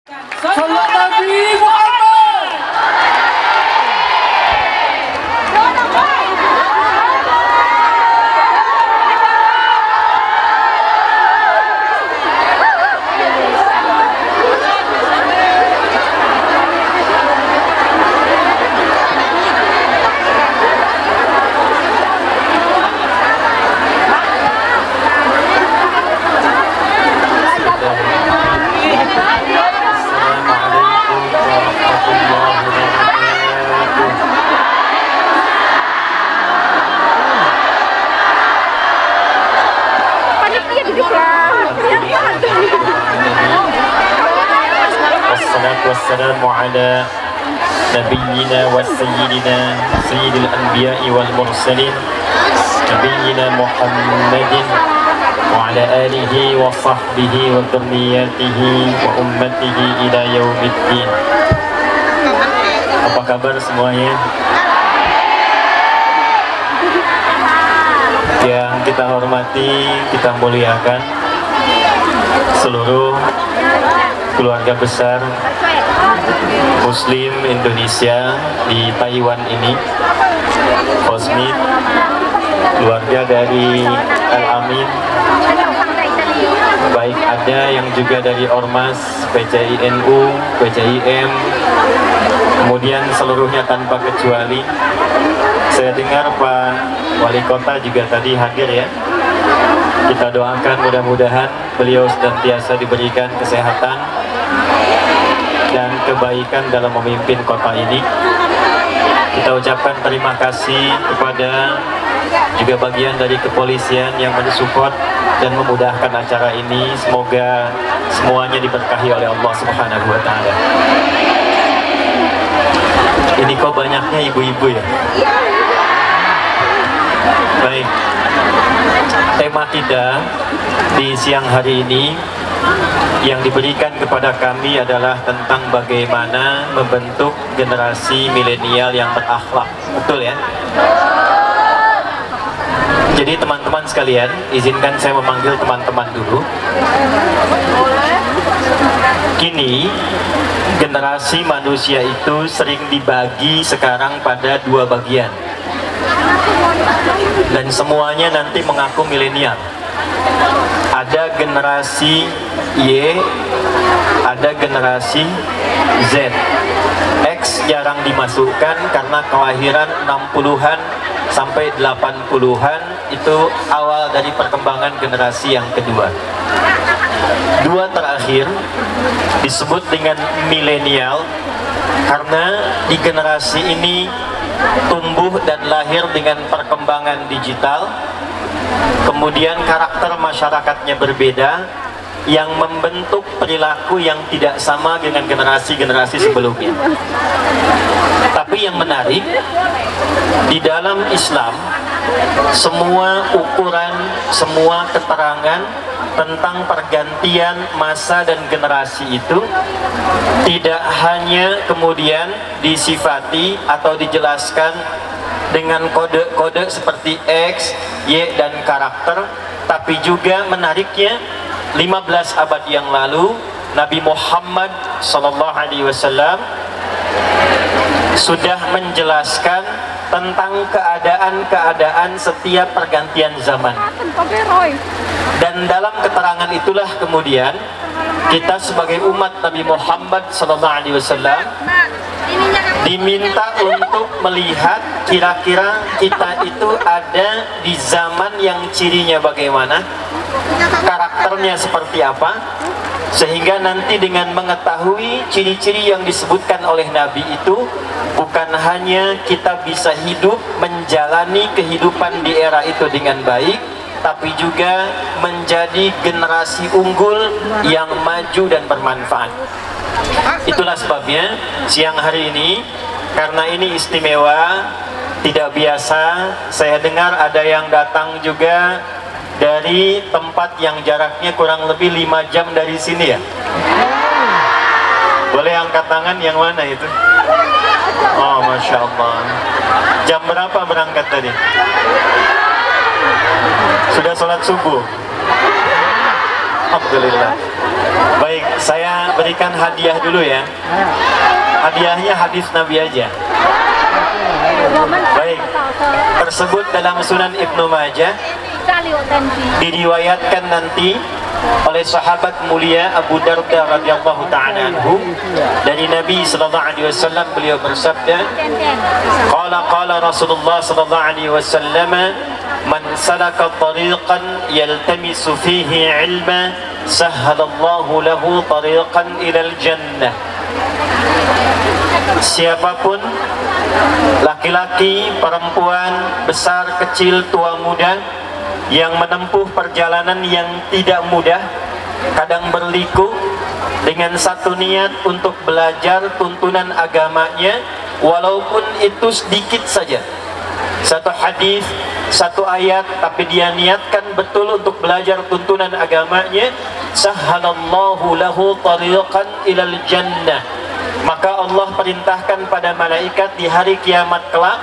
Salam Nabi Muhammad. Wassalamu ala nabiyyina wa sayyidina sayyidil anbiya'i wal mursalin nabiyyina Muhammadin wa ala alihi wa sahbihi wa dhurriyyatihi wa ummatihi ila yaumiddin. Apa kabar semuanya? Yang kita hormati, kita muliakan seluruh keluarga besar Muslim Indonesia di Taiwan ini, Kosmit, keluarga dari Al-Amin, baik ada yang juga dari Ormas, PCINU, PCIM, kemudian seluruhnya tanpa kecuali. Saya dengar Pak Wali Kota juga tadi hadir ya. Kita doakan mudah-mudahan beliau senantiasa diberikan kesehatan dan kebaikan dalam memimpin kota ini. Kita ucapkan terima kasih kepada juga bagian dari kepolisian yang mensupport dan memudahkan acara ini. Semoga semuanya diberkahi oleh Allah Subhanahu wa Ta'ala. Ini kok banyaknya ibu-ibu ya? Baik, tema kita di siang hari ini yang diberikan kepada kami adalah tentang bagaimana membentuk generasi milenial yang berakhlak. Betul ya? Jadi teman-teman sekalian, izinkan saya memanggil teman-teman dulu. Kini generasi manusia itu sering dibagi sekarang pada dua bagian, dan semuanya nanti mengaku milenial. Ada generasi Y, ada generasi Z. X jarang dimasukkan karena kelahiran 60-an sampai 80-an itu awal dari perkembangan generasi yang kedua. Dua terakhir disebut dengan milenial karena di generasi ini tumbuh dan lahir dengan perkembangan digital, kemudian karakter masyarakatnya berbeda yang membentuk perilaku yang tidak sama dengan generasi-generasi sebelumnya. Tapi yang menarik, di dalam Islam semua ukuran, semua keterangan tentang pergantian masa dan generasi itu tidak hanya kemudian disifati atau dijelaskan dengan kode-kode seperti X, Y, dan karakter, tapi juga menariknya 15 abad yang lalu Nabi Muhammad SAW sudah menjelaskan tentang keadaan-keadaan setiap pergantian zaman. Dan dalam keterangan itulah kemudian kita sebagai umat Nabi Muhammad SAW diminta untuk melihat kira-kira kita itu ada di zaman yang cirinya bagaimana, karakternya seperti apa, sehingga nanti dengan mengetahui ciri-ciri yang disebutkan oleh Nabi itu, bukan hanya kita bisa hidup menjalani kehidupan di era itu dengan baik, tapi juga menjadi generasi unggul yang maju dan bermanfaat. Itulah sebabnya siang hari ini, karena ini istimewa, tidak biasa, saya dengar ada yang datang juga dari tempat yang jaraknya kurang lebih 5 jam dari sini ya. Boleh angkat tangan yang mana itu? Oh, Masya Allah. Jam berapa berangkat tadi? Sudah sholat subuh? Alhamdulillah. Baik, Saya berikan hadiah dulu ya. Hadiahnya hadis Nabi aja. Baik, tersebut dalam Sunan Ibnu Majah, diriwayatkan nanti oleh sahabat mulia Abu Darda radhiyallahu ta'ala anhu dari Nabi sallallahu alaihi wasallam. Beliau bersabda, qala Rasulullah sallallahu alaihi wasallam, man salaka tariqan yaltamisu fihi ilma sahhalallahu lahu tariqan ilal jannah. Siapapun, laki-laki, perempuan, besar, kecil, tua, muda, yang menempuh perjalanan yang tidak mudah, kadang berliku, dengan satu niat untuk belajar tuntunan agamanya, walaupun itu sedikit saja, satu hadis, satu ayat, tapi dia niatkan betul untuk belajar tuntunan agamanya, sahhalallahu lahu tariqan ilal jannah, maka Allah perintahkan pada malaikat di hari kiamat kelak,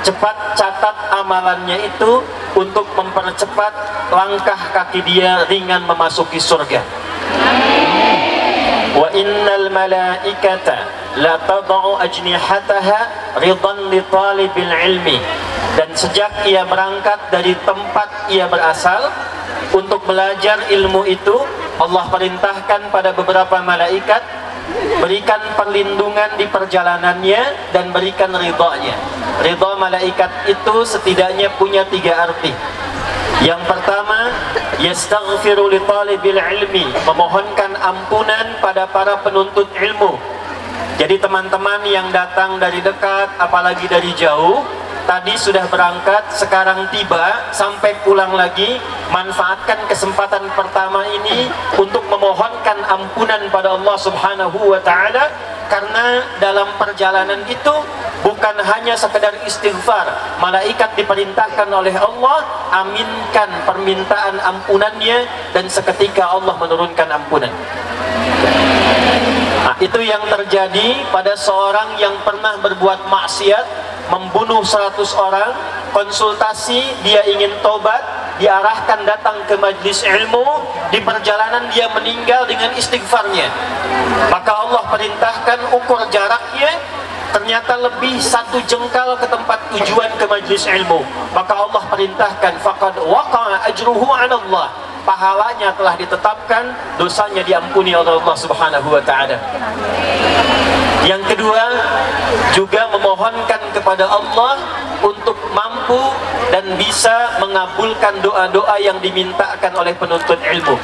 cepat catat amalannya itu untuk mempercepat langkah kaki dia ringan memasuki surga. Wa innal malaikata la tad'u ajnihataha ridan li talibil ilmi. Dan sejak ia berangkat dari tempat ia berasal untuk belajar ilmu itu, Allah perintahkan pada beberapa malaikat, berikan perlindungan di perjalanannya dan berikan ridhonya. Ridha malaikat itu setidaknya punya 3 arti. Yang pertama, yastaghfiru li talibil ilmi, memohonkan ampunan pada para penuntut ilmu. Jadi teman-teman yang datang dari dekat, apalagi dari jauh, tadi sudah berangkat, sekarang tiba, sampai pulang lagi, manfaatkan kesempatan pertama ini untuk memohonkan ampunan pada Allah Subhanahu wa ta'ala, karena dalam perjalanan itu bukan hanya sekedar istighfar, malaikat diperintahkan oleh Allah aminkan permintaan ampunannya, dan seketika Allah menurunkan ampunan. Nah, itu yang terjadi pada seorang yang pernah berbuat maksiat, membunuh 100 orang, konsultasi, dia ingin tobat, diarahkan datang ke majlis ilmu, di perjalanan dia meninggal dengan istighfarnya. Maka Allah perintahkan ukur jaraknya, ternyata lebih 1 jengkal ke tempat tujuan ke majlis ilmu. Maka Allah perintahkan, faqad waqa'a ajruhu 'ala Allah, pahalanya telah ditetapkan, dosanya diampuni oleh Allah Subhanahu wa ta'ala. Yang kedua, juga memohonkan kepada Allah untuk mampu dan bisa mengabulkan doa-doa yang dimintakan oleh penuntut ilmu.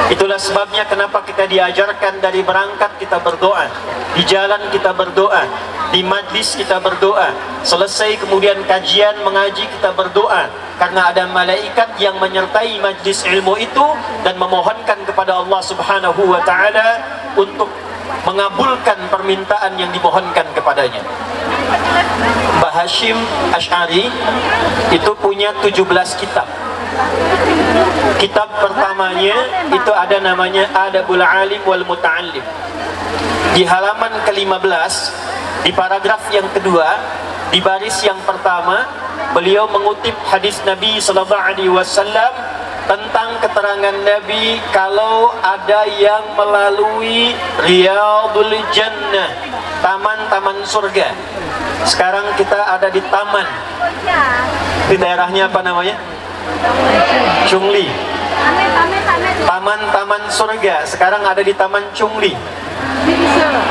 Itulah sebabnya kenapa kita diajarkan dari berangkat kita berdoa, di jalan kita berdoa, di majlis kita berdoa, selesai kemudian kajian mengaji kita berdoa, karena ada malaikat yang menyertai majlis ilmu itu dan memohonkan kepada Allah Subhanahu wa ta'ala untuk mengabulkan permintaan yang dimohonkan kepadanya. Mbah Hashim Asy'ari itu punya 17 kitab. Kitab pertamanya itu ada namanya Adabul Alim wal Muta'allim. Di halaman ke-15, di paragraf yang kedua, di baris yang pertama, beliau mengutip hadis Nabi sallallahu alaihi wasallam tentang keterangan Nabi kalau ada yang melalui Riyadul Jannah, taman-taman surga. Sekarang kita ada di taman, di daerahnya apa namanya? Chungli. Taman-taman surga. Sekarang ada di Taman Chungli.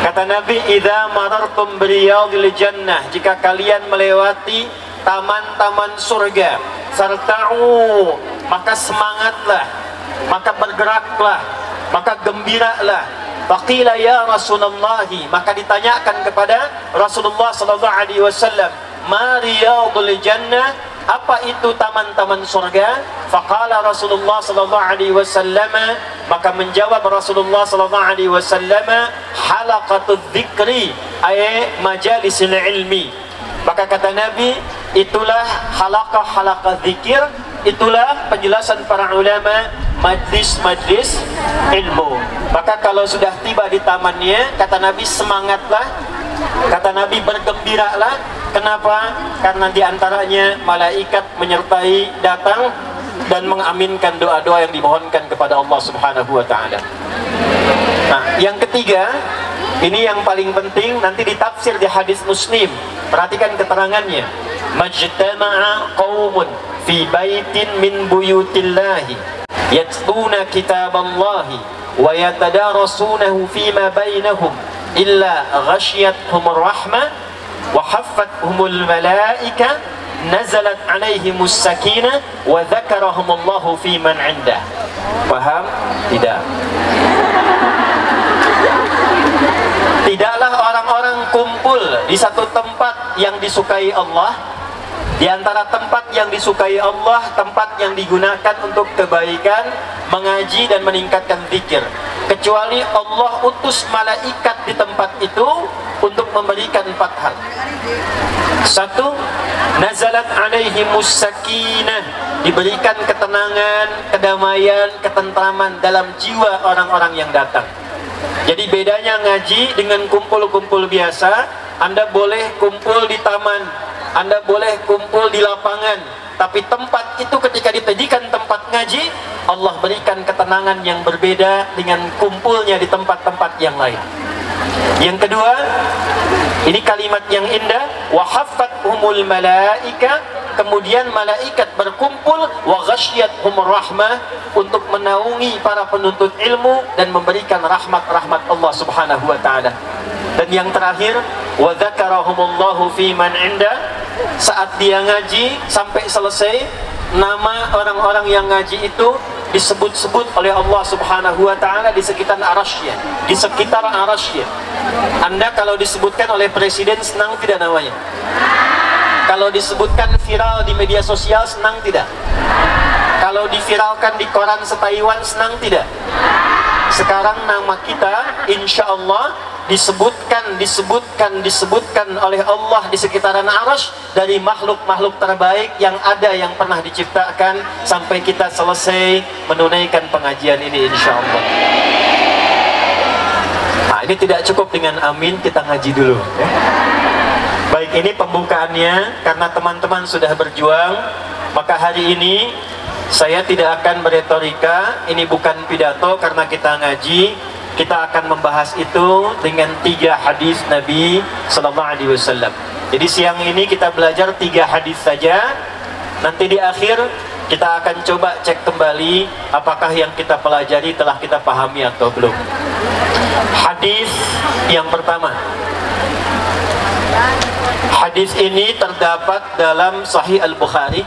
Kata Nabi, idza marartum biriyadil jannah, jika kalian melewati taman-taman surga, sarta'u, maka semangatlah, maka bergeraklah, maka gembiralah. Faqila ya Rasulullah, maka ditanyakan kepada Rasulullah sallallahu alaihi wasallam, ma riyadul jannah, apa itu taman-taman surga? Faqala Rasulullah sallallahu alaihi wasallam, maka menjawab Rasulullah sallallahu alaihi wasallam, halaqatul dzikri, ay majalisil ilmi. Maka kata Nabi, itulah halaqah zikir, itulah penjelasan para ulama, majlis-majlis ilmu. Maka kalau sudah tiba di tamannya, kata Nabi, semangatlah, kata Nabi, bergembiralah. Kenapa? Karena diantaranya malaikat menyertai datang dan mengaminkan doa-doa yang dimohonkan kepada Allah Subhanahu wa taala. Nah, yang ketiga, ini yang paling penting, nanti ditafsir di hadis Muslim. Perhatikan keterangannya. Majtama'a qaumun fi baitin min buyutillahi yatluna kitaballahi wa yatadarasunahu fima bainahum illa ghashiyatuhumur rahmah wa haffathumul malaika nazalat alaihimus sakinah wa dzakarahumullahu fi man 'indah. Paham? Tidak. Tidaklah orang-orang kumpul di satu tempat yang disukai Allah. Di antara tempat yang disukai Allah, tempat yang digunakan untuk kebaikan, mengaji dan meningkatkan zikir, kecuali Allah utus malaikat di tempat itu untuk memberikan 4 hal. 1. Nazalat alaihimus sakinah, diberikan ketenangan, kedamaian, ketentraman dalam jiwa orang-orang yang datang. Jadi bedanya ngaji dengan kumpul-kumpul biasa. Anda boleh kumpul di taman, Anda boleh kumpul di lapangan, tapi tempat itu ketika dijadikan tempat ngaji, Allah berikan ketenangan yang berbeda dengan kumpulnya di tempat-tempat yang lain. Yang kedua, ini kalimat yang indah, wa haffathumul malaika, kemudian malaikat berkumpul, wa ghasyiyatuhumur rahmah, untuk menaungi para penuntut ilmu dan memberikan rahmat-rahmat Allah Subhanahu wa taala. Dan yang terakhir, wa dzakarahumullahu fi man 'inda, saat dia ngaji sampai selesai, nama orang-orang yang ngaji itu disebut-sebut oleh Allah Subhanahu wa taala di sekitar arasy-Nya, di sekitar arasy-Nya. Anda kalau disebutkan oleh presiden senang tidak namanya? Kalau disebutkan viral di media sosial senang tidak? Kalau diviralkan di koran se-Taiwan senang tidak? Sekarang nama kita insya Allah disebutkan oleh Allah di sekitaran arasy dari makhluk-makhluk terbaik yang ada yang pernah diciptakan sampai kita selesai menunaikan pengajian ini insya Allah. Nah, ini tidak cukup dengan amin, kita ngaji dulu ya. Baik, ini pembukaannya. Karena teman-teman sudah berjuang, maka hari ini saya tidak akan beretorika. Ini bukan pidato karena kita ngaji. Kita akan membahas itu dengan 3 hadis Nabi Sallallahu Alaihi Wasallam. Jadi siang ini kita belajar 3 hadis saja. Nanti di akhir kita akan coba cek kembali apakah yang kita pelajari telah kita pahami atau belum. Hadis yang pertama. Hadis ini terdapat dalam Sahih Al-Bukhari,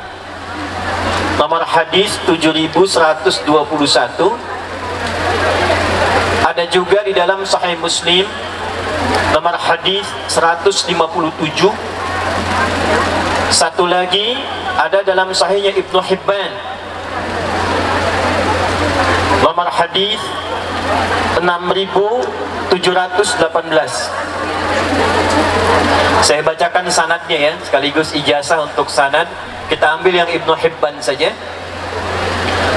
nomor hadis 7121. Ada juga di dalam Sahih Muslim, nomor hadis 157. Satu lagi ada dalam Sahihnya Ibnu Hibban, nomor hadis 6718. Saya bacakan sanadnya ya, sekaligus ijazah untuk sanad. Kita ambil yang Ibnu Hibban saja.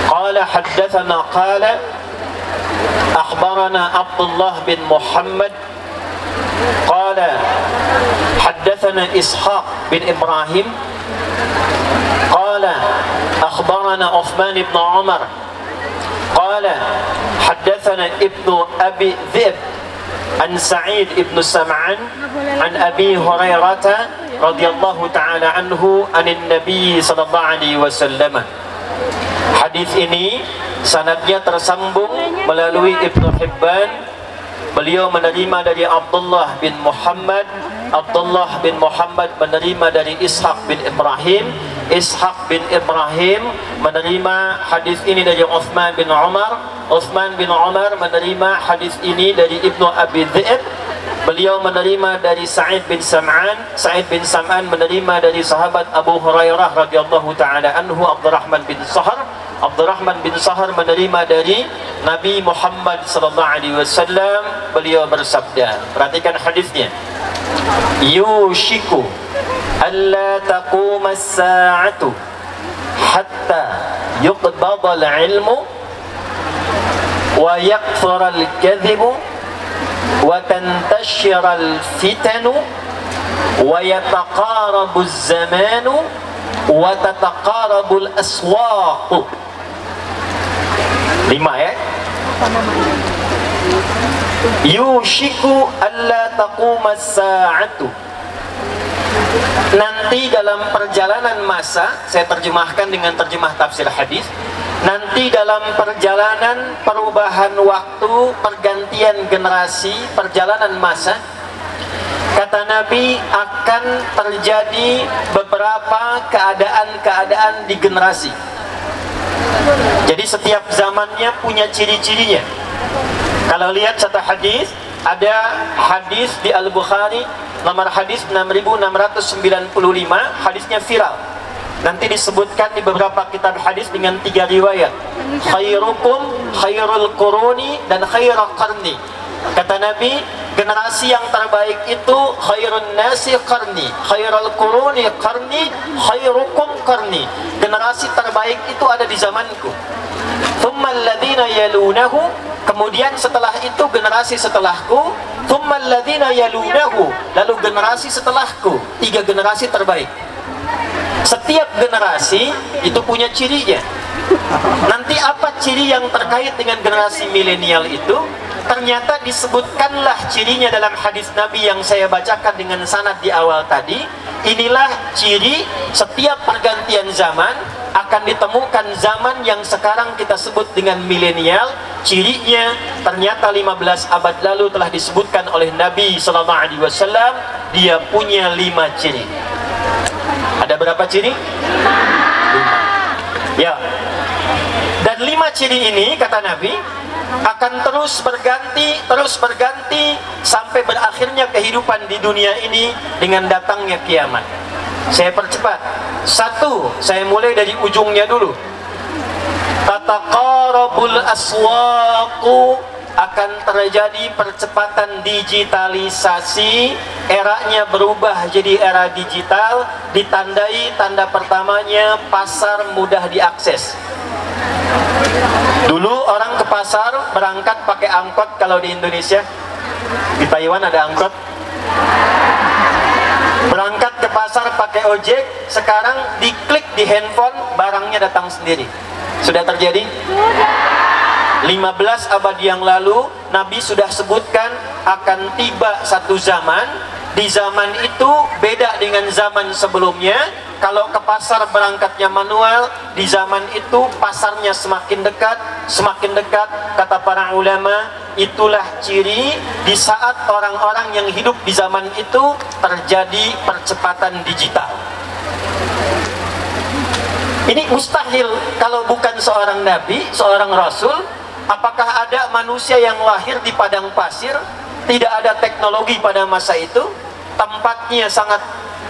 Qala haddatsana qala akhbarana Abdullah bin Muhammad qala haddatsana Ishaq bin Ibrahim qala akhbarana Uthman bin Umar qala haddatsana Ibnu Abi Dhib an Sa'id ibn Sam'an an Abi Hurairah radhiyallahu ta'ala anhu anin Nabi sallallahu alaihi wasallam. Hadis ini sanadnya tersambung melalui Ibnu Hibban. Beliau menerima dari Abdullah bin Muhammad, Abdullah bin Muhammad menerima dari Ishaq bin Ibrahim, Ishaq bin Ibrahim menerima hadis ini dari Uthman bin Umar, Uthman bin Umar menerima hadis ini dari Ibnu Abi Dhib. Beliau menerima dari Sa'id bin Sam'an, Sa'id bin Sam'an menerima dari sahabat Abu Hurairah radhiyallahu ta'ala anhu Abdurrahman bin Sahar, Abdurrahman bin Sahar menerima dari Nabi Muhammad sallallahu alaihi wasallam. Beliau bersabda, perhatikan hadisnya, yushiku alla taquma as-sa'atu hatta yuqbada al-ilmu wa yakthura al-kadhibu wa tantashira al-fitanu wa yataqarabu az-zamanu wa tataqarabul aswaq. 5 ya. Yushiku alla taqumas sa'atu. Nanti dalam perjalanan masa, saya terjemahkan dengan terjemah tafsir hadis, nanti dalam perjalanan perubahan waktu, pergantian generasi, perjalanan masa, kata Nabi akan terjadi beberapa keadaan-keadaan di generasi. Jadi setiap zamannya punya ciri-cirinya. Kalau lihat satu hadis, ada hadis di Al-Bukhari nomor hadis 6695, hadisnya viral. Nanti disebutkan di beberapa kitab hadis dengan 3 riwayat. Khairukum khairul quruni dan khairul qarni. Kata Nabi, generasi yang terbaik itu khairun nasi qarni, khairul quruni qarni, khairukum qarni. Generasi terbaik itu ada di zamanku. Thumma alladhina yalunahu, kemudian setelah itu generasi setelahku. Thumma alladhina yalunahu, lalu generasi setelahku. 3 generasi terbaik. Setiap generasi itu punya cirinya. Nanti apa ciri yang terkait dengan generasi milenial itu? Ternyata disebutkanlah cirinya dalam hadis Nabi yang saya bacakan dengan sanad di awal tadi. Inilah ciri setiap pergantian zaman akan ditemukan zaman yang sekarang kita sebut dengan milenial. Cirinya ternyata 15 abad lalu telah disebutkan oleh Nabi SAW. Dia punya 5 ciri. Ada berapa ciri? 5. Ya. Dan 5 ciri ini kata Nabi akan terus berganti sampai berakhirnya kehidupan di dunia ini dengan datangnya kiamat. Saya percepat. 1, saya mulai dari ujungnya dulu. Tataqarabul aswaqu, akan terjadi percepatan digitalisasi. Eranya berubah jadi era digital. Ditandai tanda pertamanya pasar mudah diakses. Dulu orang ke pasar berangkat pakai angkot. Kalau di Indonesia, di Taiwan ada angkot. Berangkat ke pasar pakai ojek. Sekarang diklik di handphone, barangnya datang sendiri. Sudah terjadi? 15 abad yang lalu Nabi sudah sebutkan akan tiba satu zaman. Di zaman itu beda dengan zaman sebelumnya. Kalau ke pasar berangkatnya manual, di zaman itu pasarnya semakin dekat. Kata para ulama, itulah ciri di saat orang-orang yang hidup di zaman itu terjadi percepatan digital. Ini mustahil kalau bukan seorang nabi, seorang rasul. Apakah ada manusia yang lahir di padang pasir? Tidak ada teknologi pada masa itu. Tempatnya sangat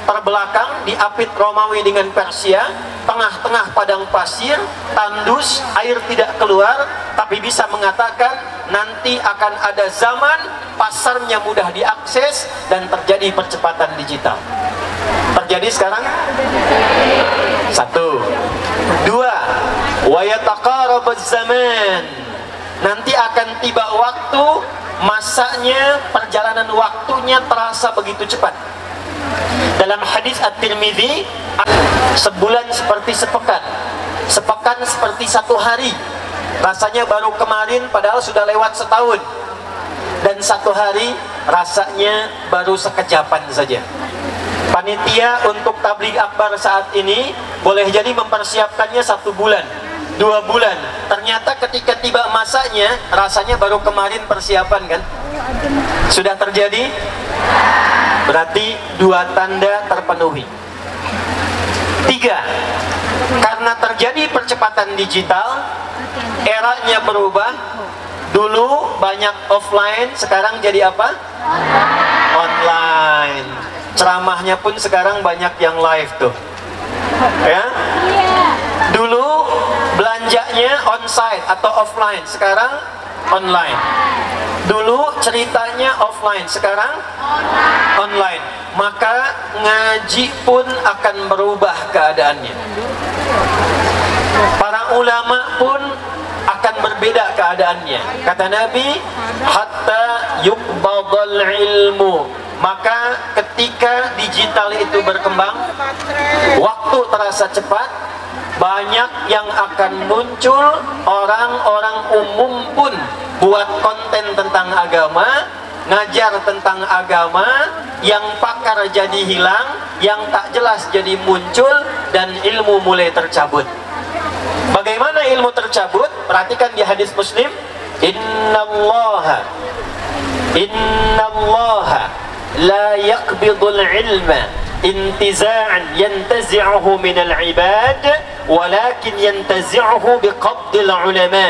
terbelakang, diapit Romawi dengan Persia, tengah-tengah padang pasir, tandus, air tidak keluar, tapi bisa mengatakan nanti akan ada zaman pasarnya mudah diakses dan terjadi percepatan digital. Terjadi sekarang? 1. 2. Wa yataqarabuz zaman. Nanti akan tiba waktu, masanya, perjalanan waktunya terasa begitu cepat. Dalam hadis At-Tirmidzi, sebulan seperti sepekan, sepekan seperti 1 hari. Rasanya baru kemarin padahal sudah lewat setahun. Dan 1 hari rasanya baru sekejapan saja. Panitia untuk tabligh akbar saat ini boleh jadi mempersiapkannya 1 bulan, 2 bulan. Ternyata ketika tiba masanya, rasanya baru kemarin persiapan kan? Sudah terjadi? Berarti 2 tanda terpenuhi. 3, karena terjadi percepatan digital, eranya berubah. Dulu banyak offline, sekarang jadi apa? Online. Ceramahnya pun sekarang banyak yang live tuh. Ya? Dulu belanjanya onsite atau offline, sekarang online. Dulu ceritanya offline, sekarang online. Maka ngaji pun akan berubah keadaannya. Para ulama pun akan berbeda keadaannya. Kata Nabi, hatta yuqbadal ilmu Maka ketika digital itu berkembang, waktu terasa cepat, banyak yang akan muncul orang-orang umum pun buat konten tentang agama, ngajar tentang agama, yang pakar jadi hilang, yang tak jelas jadi muncul, dan ilmu mulai tercabut. Bagaimana ilmu tercabut? Perhatikan di hadis Muslim, Innallaha la yaqbidul ilma intiza'an yantazi'uhu minal ibad walakin yantazi'uhu biqabdil ulama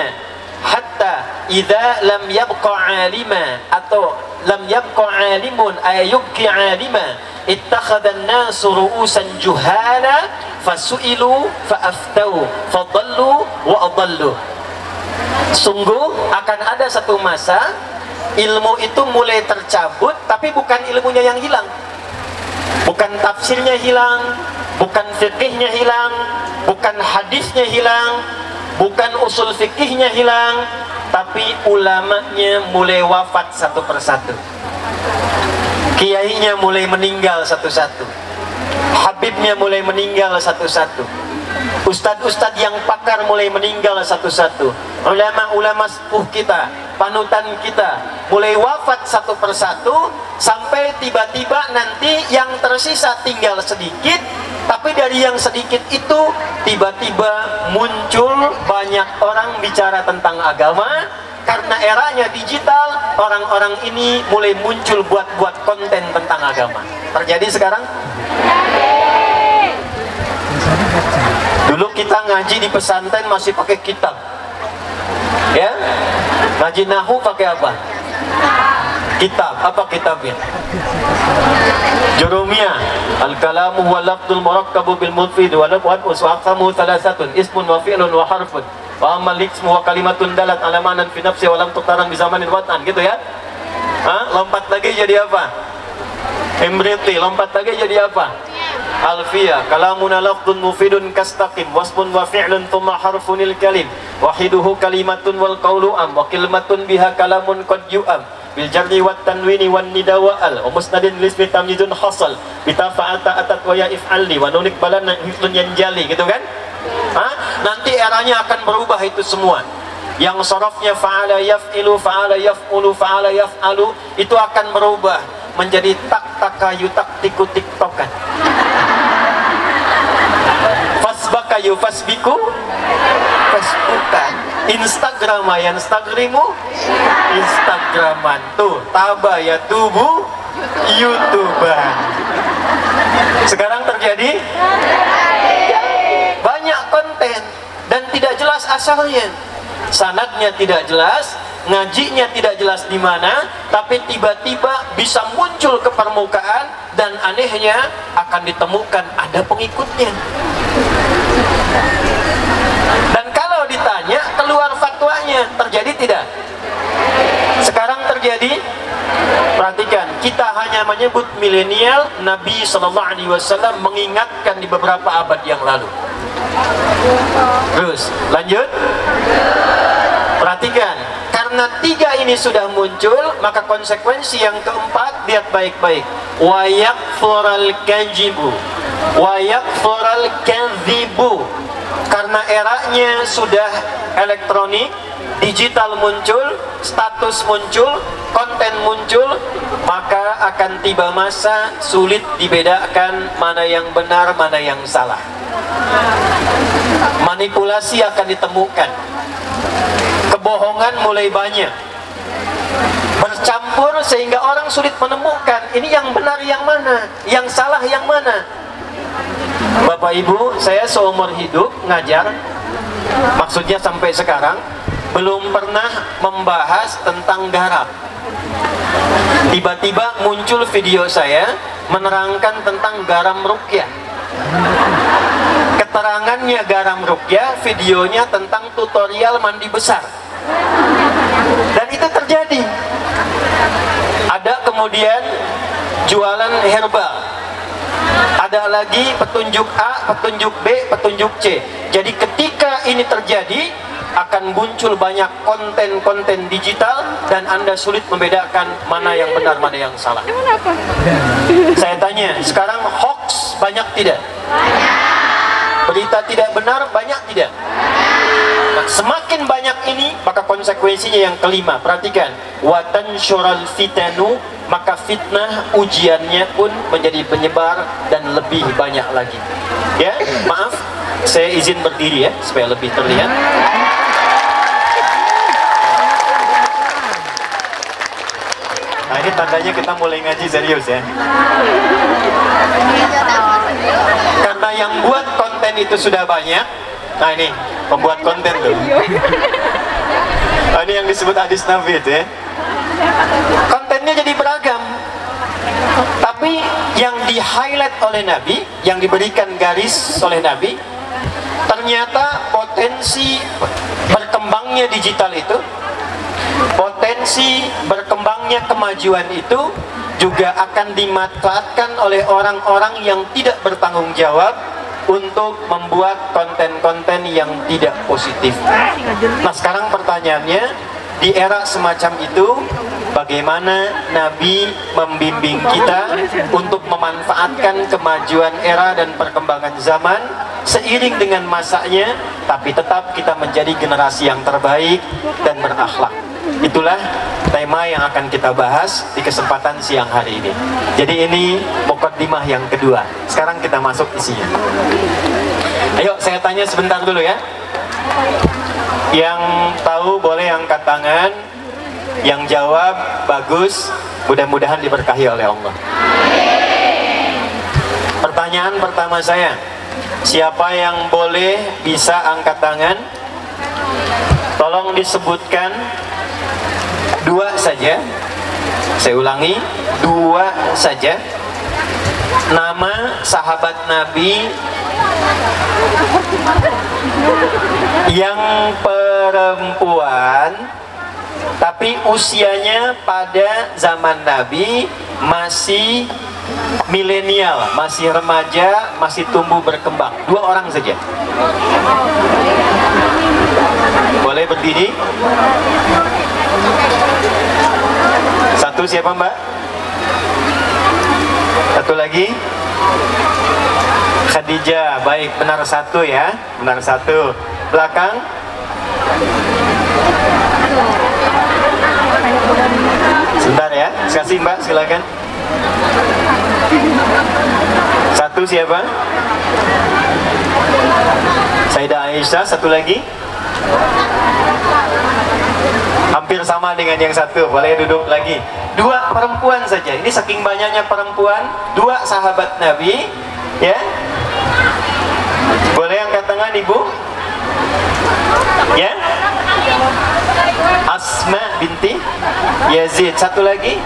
hatta idza lam yabqa alima atau lam yabqa alimun ay yubqi alima ittakhadha an-nasu ru'usan juhala fasu'ilu fa'aftau fadallu wa adallu. Sungguh akan ada satu masa ilmu itu mulai tercabut, tapi bukan ilmunya yang hilang, bukan tafsirnya hilang, bukan fikihnya hilang, bukan hadisnya hilang, bukan usul fikihnya hilang, tapi ulamanya mulai wafat satu persatu, kiainya mulai meninggal satu-satu, habibnya mulai meninggal satu-satu, ustadz-ustadz yang pakar mulai meninggal satu-satu, ulama-ulama sepuh kita, panutan kita mulai wafat satu persatu, sampai tiba-tiba nanti yang tersisa tinggal sedikit. Tapi dari yang sedikit itu tiba-tiba muncul banyak orang bicara tentang agama. Karena eranya digital, orang-orang ini mulai muncul buat-buat konten tentang agama. Terjadi sekarang? Dulu kita ngaji di pesantren masih pakai kitab, ya. Ngaji nahu pakai apa? Kitab. Apa kitabnya? Jurumiyah, al-kalamu wal lafdul murakkabu bil mufid wa aqsamu thalathatun ismun wa fi'lun wa harfun wa ammal ismu wa kalimatun dalat ala ma'nan fi nafsi wa lam tuqtaran bi zamanin watan, gitu ya. Lompat lagi jadi apa? Imriti. Lompat lagi jadi apa? Alfiyah. Kalamuna lafdun mufidun kastaqim wasmun wa fi'lun thumma harfunil kalim wahiduhu kalimatun wal qawlu am wa kalimatun biha kalamun qad yu'am bil jarri wat tanwini wan nida wa al wa musnadin lismi tamyizun hasal bitafa'ata atat wa ya if'alli wa nunik balana hiflun yanjali, gitu kan. Nanti eranya akan berubah itu semua. Yang sarafnya fa'ala yaf'ilu, fa'ala yaf'ulu, fa'ala yaf'alu, itu akan berubah menjadi tak takayu tak tiku tiktokan, fasbakayu fasbiku Facebookan, Instagrama yang Instagrimu Instagraman, tuh taba ya tubuh YouTuber. Sekarang terjadi banyak konten dan tidak jelas asalnya, sanadnya tidak jelas, ngajinya tidak jelas di mana, tapi tiba-tiba bisa muncul ke permukaan dan anehnya akan ditemukan ada pengikutnya. Dan kalau ditanya keluar fatwanya, terjadi tidak? Sekarang terjadi. Perhatikan, kita hanya menyebut milenial, Nabi SAW mengingatkan di beberapa abad yang lalu. Terus lanjut. Perhatikan, karena tiga ini sudah muncul, maka konsekuensi yang keempat, lihat baik-baik. Wa yakfural kajibu wa yakfural kadzibu. Karena eranya sudah elektronik, digital muncul, status muncul, konten muncul, maka akan tiba masa sulit dibedakan mana yang benar, mana yang salah. Manipulasi akan ditemukan, kebohongan mulai banyak, bercampur sehingga orang sulit menemukan ini yang benar yang mana, yang salah yang mana. Bapak Ibu, saya seumur hidup ngajar, maksudnya sampai sekarang belum pernah membahas tentang garam. Tiba-tiba muncul video saya menerangkan tentang garam ruqyah. Keterangannya garam ruqyah, videonya tentang tutorial mandi besar. Dan itu terjadi. Ada kemudian jualan herbal. Ada lagi petunjuk A, petunjuk B, petunjuk C. Jadi ketika ini terjadi, akan akan muncul banyak konten-konten digital dan Anda sulit membedakan mana yang benar, mana yang salah. Saya tanya, sekarang hoax banyak tidak? Berita tidak benar banyak tidak? Nah, semakin banyak ini, maka konsekuensinya yang kelima, perhatikan, watan syural fitanu, maka fitnah ujiannya pun menjadi penyebar dan lebih banyak lagi. Ya, maaf, saya izin berdiri ya supaya lebih terlihat. Nah, ini tandanya kita mulai ngaji serius ya. Karena yang buat konten itu sudah banyak. Nah, ini pembuat konten tuh. Nah, ini yang disebut hadis Nabi itu ya. Kontennya jadi beragam. Tapi yang di-highlight oleh Nabi, yang diberikan garis oleh Nabi, ternyata potensi berkembangnya digital itu, potensi berkembangnya kemajuan itu juga akan dimanfaatkan oleh orang-orang yang tidak bertanggung jawab untuk membuat konten-konten yang tidak positif. Nah, sekarang pertanyaannya, di era semacam itu, bagaimana Nabi membimbing kita untuk memanfaatkan kemajuan era dan perkembangan zaman seiring dengan masanya, tapi tetap kita menjadi generasi yang terbaik dan berakhlak. Itulah tema yang akan kita bahas di kesempatan siang hari ini. Jadi ini mukaddimah yang kedua. Sekarang kita masuk isinya. Ayo saya tanya sebentar dulu ya. Yang tahu boleh angkat tangan. Yang jawab bagus. Mudah-mudahan diberkahi oleh Allah. Pertanyaan pertama saya, siapa yang boleh bisa angkat tangan? Tolong disebutkan dua saja. Saya ulangi, dua saja. Nama sahabat Nabi yang perempuan tapi usianya pada zaman Nabi masih milenial, masih remaja, masih tumbuh berkembang. Dua orang saja. Boleh berdiri? Satu siapa Mbak? Satu lagi? Khadijah. Baik, benar satu ya. Benar satu. Belakang? Sebentar ya. Kasih Mbak, silakan. Satu siapa? Sayyidah Aisyah. Satu lagi? Hampir sama dengan yang satu. Boleh duduk lagi. Dua perempuan saja. Ini saking banyaknya perempuan, dua sahabat Nabi, ya. Boleh angkat tangan Ibu? Ya. Asma binti Yazid. Satu lagi?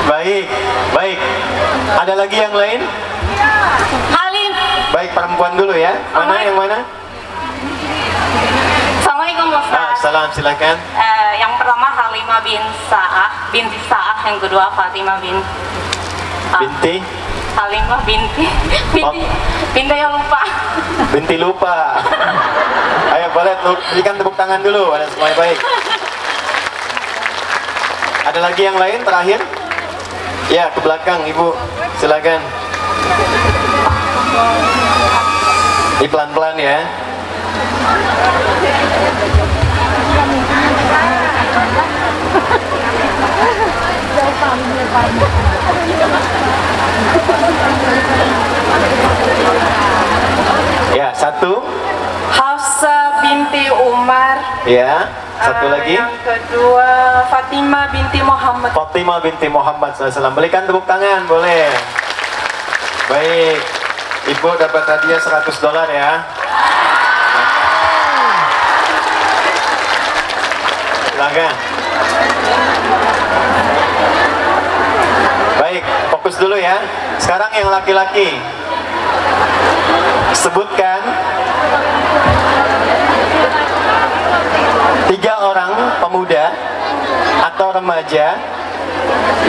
Baik, baik. Ada lagi yang lain? Halim. Baik, perempuan dulu ya. Mana yang mana? Assalamualaikum Ustaz. Salam, silakan. Yang pertama Halimah binti Sa'ah, yang kedua Fatimah Binti? Halimah binti yang lupa. Binti lupa. Ayo boleh berikan tepuk tangan dulu. Ada semuanya baik. Ada lagi yang lain terakhir? Ya, ke belakang Ibu. Silakan. Ini pelan-pelan ya. Ya, satu. Hafsah binti Umar. Ya, satu lagi. Yang kedua Fatimah binti Muhammad. Fatimah binti Muhammad SAW. Berikan tepuk tangan, boleh. Baik. Ibu dapat hadiah $100 ya. Silakan. Baik, fokus dulu ya. Sekarang yang laki-laki. Sebutkan 3 orang pemuda atau remaja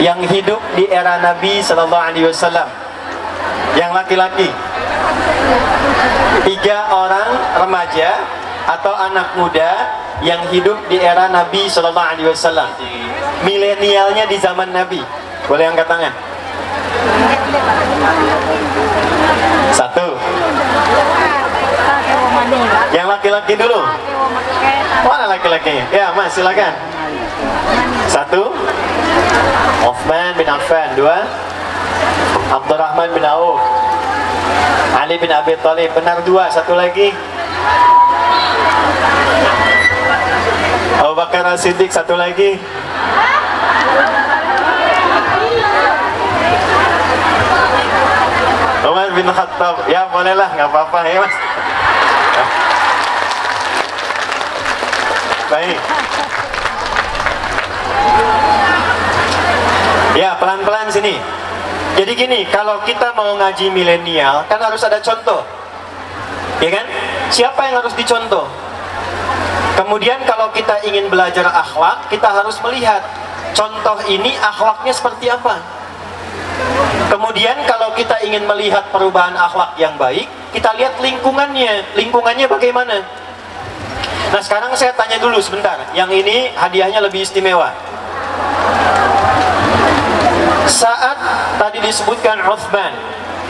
yang hidup di era Nabi Sallallahu Alaihi Wasallam. Yang laki-laki. 3 orang remaja atau anak muda yang hidup di era Nabi Sallallahu Alaihi Wasallam, milenialnya di zaman Nabi? Boleh angkat tangan. Satu. Yang laki-laki dulu. Mana laki-lakinya? Ya, Mas, silakan. Satu. Uthman bin Affan. Dua. Abdurrahman bin Auf. Ali bin Abi Thalib. Benar dua. Satu lagi. Abu Bakar As-Siddiq. Satu lagi. Umar bin Khattab. Ya bolehlah, nggak apa-apa ya Mas. Baik. Ya pelan-pelan sini. Jadi gini, kalau kita mau ngaji milenial kan harus ada contoh, ya kan? Siapa yang harus dicontoh? Kemudian kalau kita ingin belajar akhlak, kita harus melihat contoh ini akhlaknya seperti apa. Kemudian kalau kita ingin melihat perubahan akhlak yang baik, kita lihat lingkungannya bagaimana. Nah sekarang saya tanya dulu sebentar, yang ini hadiahnya lebih istimewa. Saat tadi disebutkan Uthman,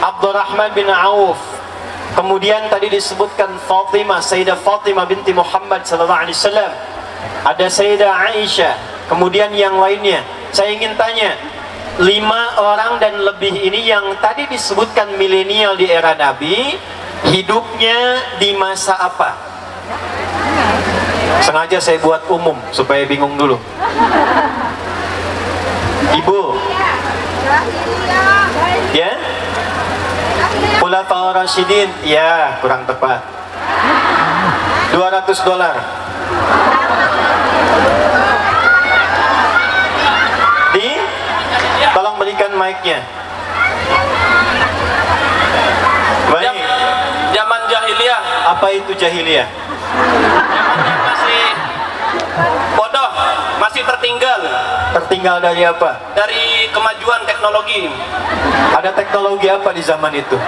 Abdurrahman bin Auf, kemudian tadi disebutkan Fatimah, Sayyidah Fatimah binti Muhammad sallallahu alaihi wasallam, ada Sayyidah Aisyah, kemudian yang lainnya. Saya ingin tanya, 5 orang dan lebih ini yang tadi disebutkan milenial di era Nabi, hidupnya di masa apa? Sengaja saya buat umum supaya bingung dulu. Ibu, ya? Khulafaur Rasyidin, ya kurang tepat. $200. Tolong berikan mic-nya. Baik. Zaman jahiliyah. Apa itu jahiliyah? Masih bodoh, masih tertinggal. Tertinggal dari apa? Dari kemajuan teknologi. Ada teknologi apa di zaman itu?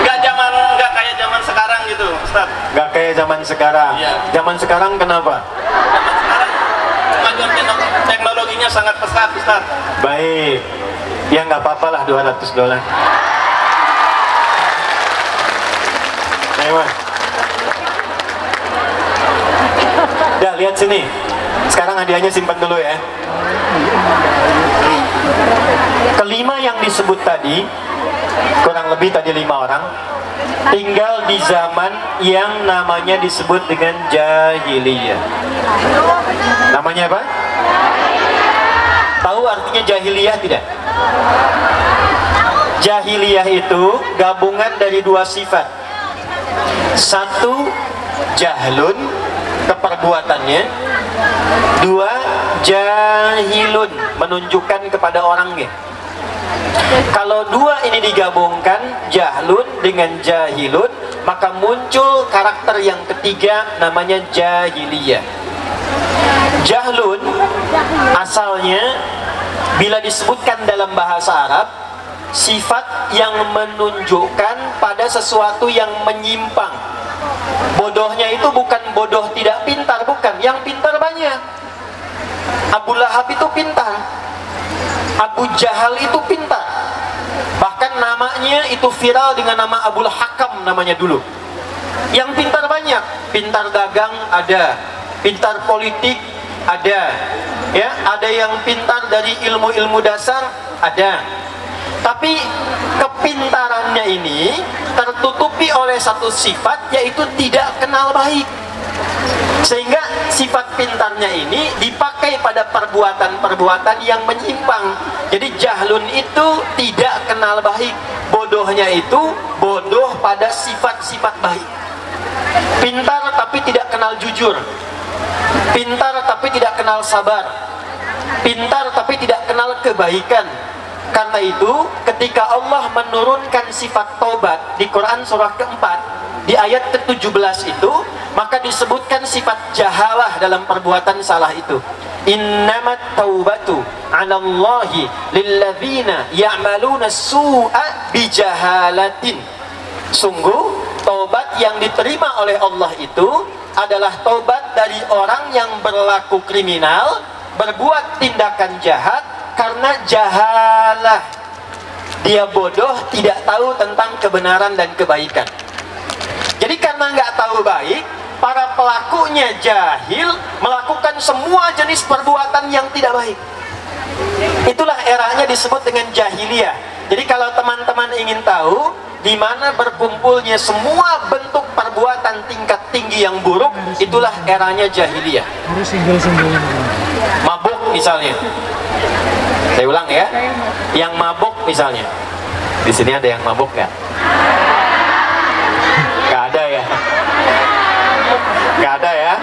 Nggak kayak zaman sekarang gitu, Ustaz. Gak kayak zaman sekarang. Iya. Zaman sekarang kenapa? Zaman sekarang kemajuan teknologinya sangat pesat, Ustaz. Baik. Ya nggak apa-apa lah $200. Ayo. Ya lihat sini. Sekarang hadiahnya simpan dulu ya. Kelima yang disebut tadi, kurang lebih tadi 5 orang, tinggal di zaman yang namanya disebut dengan jahiliyah. Namanya apa? Tahu artinya jahiliyah tidak? Jahiliyah itu gabungan dari 2 sifat. Satu, jahlun, keperbuatannya. 2, jahilun, menunjukkan kepada orangnya. Kalau 2 ini digabungkan, jahlun dengan jahilun, maka muncul karakter yang ketiga namanya jahiliyah. Jahlun asalnya bila disebutkan dalam bahasa Arab, sifat yang menunjukkan pada sesuatu yang menyimpang. Bodohnya itu bukan bodoh tidak pintar, bukan. Yang pintar banyak. Abu Lahab itu pintar, Abu Jahal itu pintar. Bahkan namanya itu viral dengan nama Abul Hakam namanya dulu. Yang pintar banyak, pintar dagang ada, pintar politik ada, ya, ada yang pintar dari ilmu-ilmu dasar ada. Tapi kepintarannya ini tertutupi oleh satu sifat, yaitu tidak kenal baik. Sehingga sifat pintarnya ini dipakai pada perbuatan-perbuatan yang menyimpang. Jadi jahlun itu tidak kenal baik, bodohnya itu bodoh pada sifat-sifat baik. Pintar tapi tidak kenal jujur, pintar tapi tidak kenal sabar, pintar tapi tidak kenal kebaikan. Karena itu ketika Allah menurunkan sifat taubat di Quran surah keempat, di ayat ke-17 itu, maka disebutkan sifat jahalah dalam perbuatan salah itu. Innamat taubatu 'alallahi lilladzina ya'maluna su'a bijahalatin. Sungguh Taubat yang diterima oleh Allah itu adalah taubat dari orang yang berlaku kriminal, berbuat tindakan jahat karena jahalah. Dia bodoh, tidak tahu tentang kebenaran dan kebaikan. Jadi karena nggak tahu baik, para pelakunya jahil, melakukan semua jenis perbuatan yang tidak baik. Itulah eranya disebut dengan jahiliyah. Jadi kalau teman-teman ingin tahu di mana berkumpulnya semua bentuk perbuatan tingkat tinggi yang buruk, itulah eranya jahiliyah. Mabuk misalnya. Saya ulang ya. Yang mabuk misalnya. Di sini ada yang mabuk nggak? Nggak ada ya. Nggak ada ya.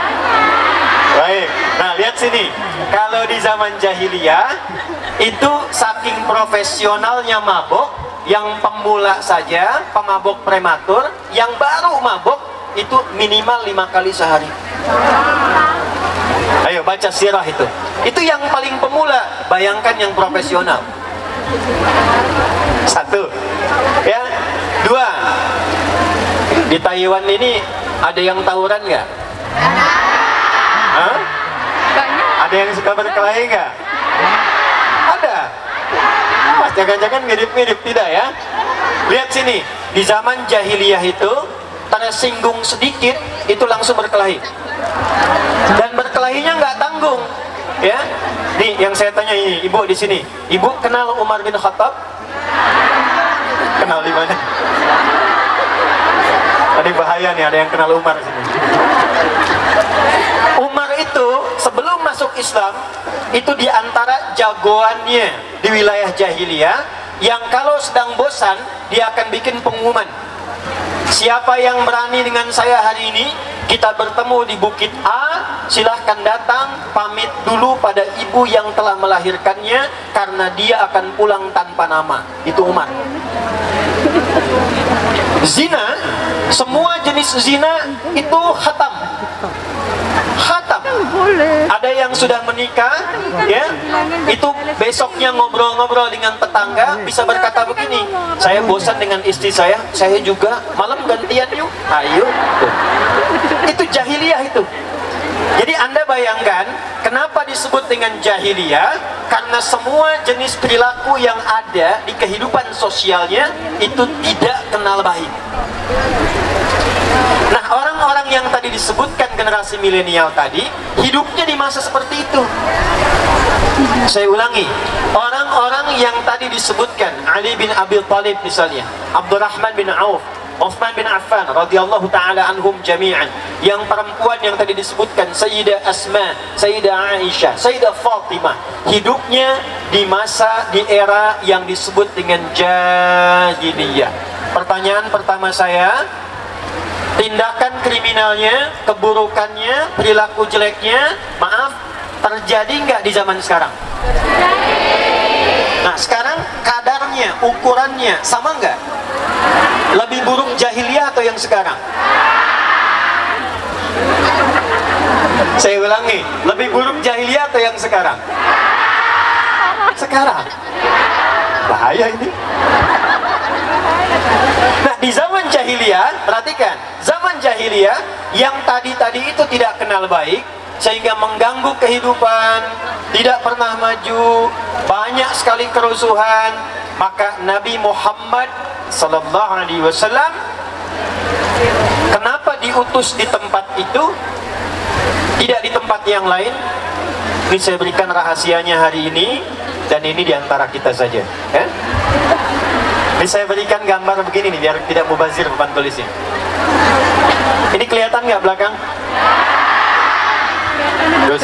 Baik. Nah, lihat sini. Kalau di zaman jahiliyah itu saking profesionalnya mabuk, yang pemula saja, pemabuk prematur, yang baru mabuk itu minimal 5 kali sehari. Ayo baca sirah itu. Itu yang paling pemula, bayangkan yang profesional. 1. Ya. 2. Di Taiwan ini ada yang tawuran nggak? Hah? Ada yang suka berkelahi nggak? Ada. Mas jangan-jangan mirip-mirip, tidak ya? Lihat sini, di zaman jahiliyah itu tersinggung sedikit itu langsung berkelahi. Dan berkelahinya nggak tanggung, ya. Nih yang saya tanya ini, ibu di sini, ibu kenal Umar bin Khattab? Kenal di mana? Tadi bahaya nih, ada yang kenal Umar sini. Umar itu sebelum masuk Islam itu diantara jagoannya di wilayah jahiliyah yang kalau sedang bosan dia akan bikin pengumuman. Siapa yang berani dengan saya hari ini, kita bertemu di Bukit A, silahkan datang, pamit dulu pada ibu yang telah melahirkannya karena dia akan pulang tanpa nama. Itu Umar. Zina, semua jenis zina itu khatam. Khatam. Ada yang sudah menikah, ya, itu besoknya ngobrol-ngobrol dengan tetangga bisa berkata begini, saya bosan dengan istri saya juga, malam gantian yuk, ayo. Itu jahiliyah itu. Jadi Anda bayangkan kenapa disebut dengan jahiliyah? Karena semua jenis perilaku yang ada di kehidupan sosialnya itu tidak kenal baik. Nah, orang-orang yang tadi disebutkan generasi milenial tadi, hidupnya di masa seperti itu. Saya ulangi, orang-orang yang tadi disebutkan, Ali bin Abi Thalib misalnya, Abdurrahman bin Auf, Uthman bin Affan radhiyallahu taala anhum jami'an, yang perempuan yang tadi disebutkan Sayyidah Asma, Sayyidah Aisyah, Sayyidah Fatimah, hidupnya di masa, di era yang disebut dengan jahiliyah. Pertanyaan pertama saya, tindakan kriminalnya, keburukannya, perilaku jeleknya, maaf, terjadi nggak di zaman sekarang? Nah, sekarang kadarnya, ukurannya sama nggak? Lebih buruk jahiliyah atau yang sekarang? Saya ulangi, lebih buruk jahiliyah atau yang sekarang? Sekarang. Bahaya ini. Nah, di zaman jahiliyah, perhatikan, zaman jahiliyah yang tadi-tadi itu tidak kenal baik, sehingga mengganggu kehidupan, tidak pernah maju, banyak sekali kerusuhan, maka Nabi Muhammad sallallahu alaihi wasallam kenapa diutus di tempat itu, tidak di tempat yang lain? Ini saya berikan rahasianya hari ini, dan ini diantara kita saja, ya? Ini saya berikan gambar begini nih, biar tidak mubazir papan tulisnya. Ini kelihatan nggak belakang? Terus,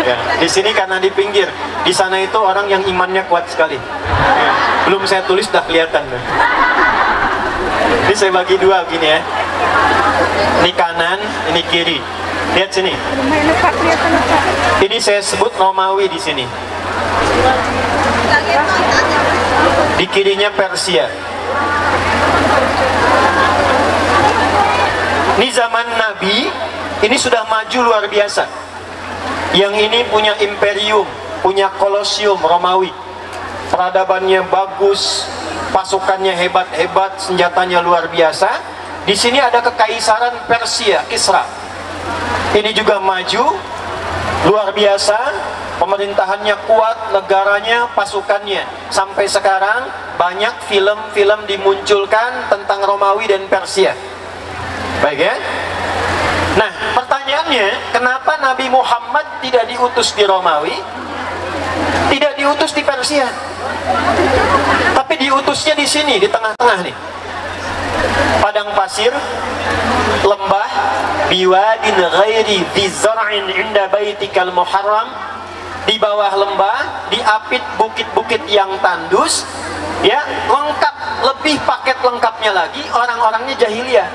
ya, di sini karena di pinggir, di sana itu orang yang imannya kuat sekali. Ya, belum saya tulis sudah kelihatan. Ini saya bagi dua begini ya. Ini kanan, ini kiri. Lihat sini. Ini saya sebut Romawi di sini. Di kirinya Persia. Ini zaman Nabi, ini sudah maju luar biasa. Yang ini punya imperium, punya kolosium Romawi. Peradabannya bagus, pasukannya hebat-hebat, senjatanya luar biasa. Di sini ada kekaisaran Persia, Kisra. Ini juga maju, luar biasa, pemerintahannya kuat, negaranya, pasukannya. Sampai sekarang banyak film-film dimunculkan tentang Romawi dan Persia. Baik ya. Nah, pertanyaannya, kenapa Nabi Muhammad tidak diutus di Romawi, tidak diutus di Persia, tapi diutusnya di sini, di tengah-tengah nih, padang pasir, lembah, biwadin ghairi dzi zar'in inda baitikal muharram, di bawah lembah, diapit bukit-bukit yang tandus, ya, lengkap, lebih paket lengkapnya lagi, orang-orangnya jahiliyah.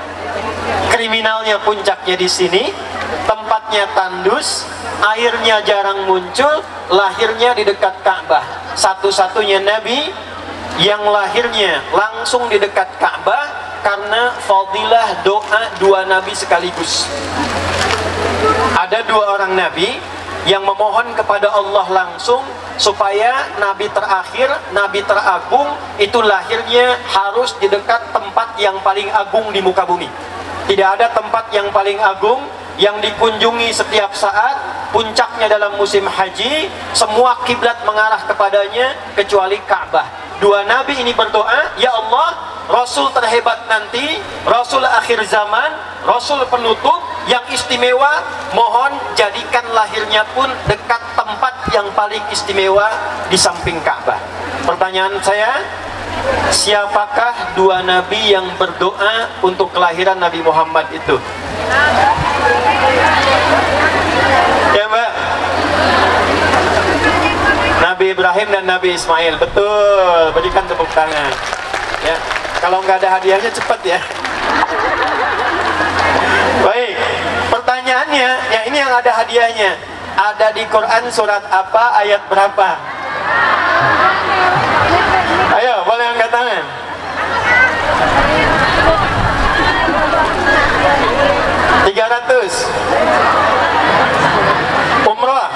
Kriminalnya puncaknya di sini, tempatnya tandus, airnya jarang muncul, lahirnya di dekat Ka'bah. Satu-satunya nabi yang lahirnya langsung di dekat Ka'bah karena fadilah doa dua nabi sekaligus. Ada dua orang nabi yang memohon kepada Allah langsung supaya nabi terakhir, nabi teragung itu lahirnya harus di dekat tempat yang paling agung di muka bumi. Tidak ada tempat yang paling agung yang dikunjungi setiap saat, puncaknya dalam musim haji, semua kiblat mengarah kepadanya kecuali Ka'bah. Dua nabi ini berdoa, ya Allah, Rasul terhebat nanti, Rasul akhir zaman, Rasul penutup yang istimewa, mohon jadikan lahirnya pun dekat tempat yang paling istimewa di samping Ka'bah. Pertanyaan saya, siapakah dua nabi yang berdoa untuk kelahiran Nabi Muhammad itu? Ya Mbak, Nabi Ibrahim dan Nabi Ismail. Betul, berikan tepuk tangan ya. Kalau nggak ada hadiahnya cepat ya. Baik, pertanyaannya, ya ini yang ada hadiahnya. Ada di Quran surat apa, ayat berapa? Ayo, boleh angkat tangan. Umrah.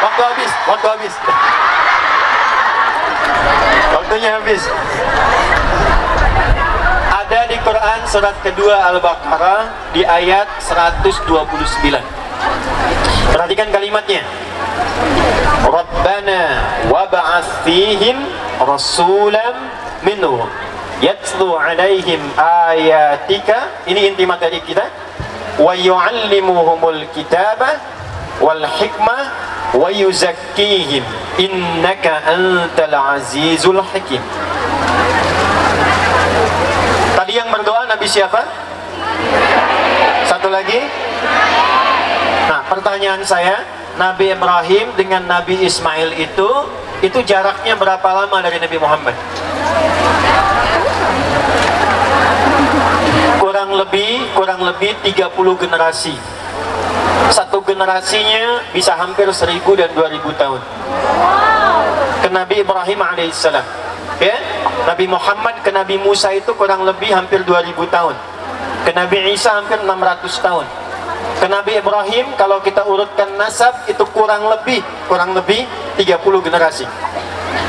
Waktu habis. Waktunya habis. Ada di Quran surat kedua Al-Baqarah di ayat 129. Perhatikan kalimatnya. Rabbana wab'ats fihim rasulan minhum yatlu 'alaihim ayatika. Ini inti materi kita. Wa yu'allimuhumul kitaba wal hikmah wa yuzakkihim innaka antal azizul hakim. Tadi yang berdoa Nabi siapa? Satu lagi. Nah, pertanyaan saya, Nabi Ibrahim dengan Nabi Ismail itu jaraknya berapa lama dari Nabi Muhammad? Kurang lebih 30 generasi. Satu generasinya bisa hampir 1000 dan 2000 tahun. Ke Nabi Ibrahim alaihissalam, ya? Nabi Muhammad ke Nabi Musa itu kurang lebih hampir 2000 tahun. Ke Nabi Isa hampir 600 tahun. Ke Nabi Ibrahim kalau kita urutkan nasab itu kurang lebih 30 generasi.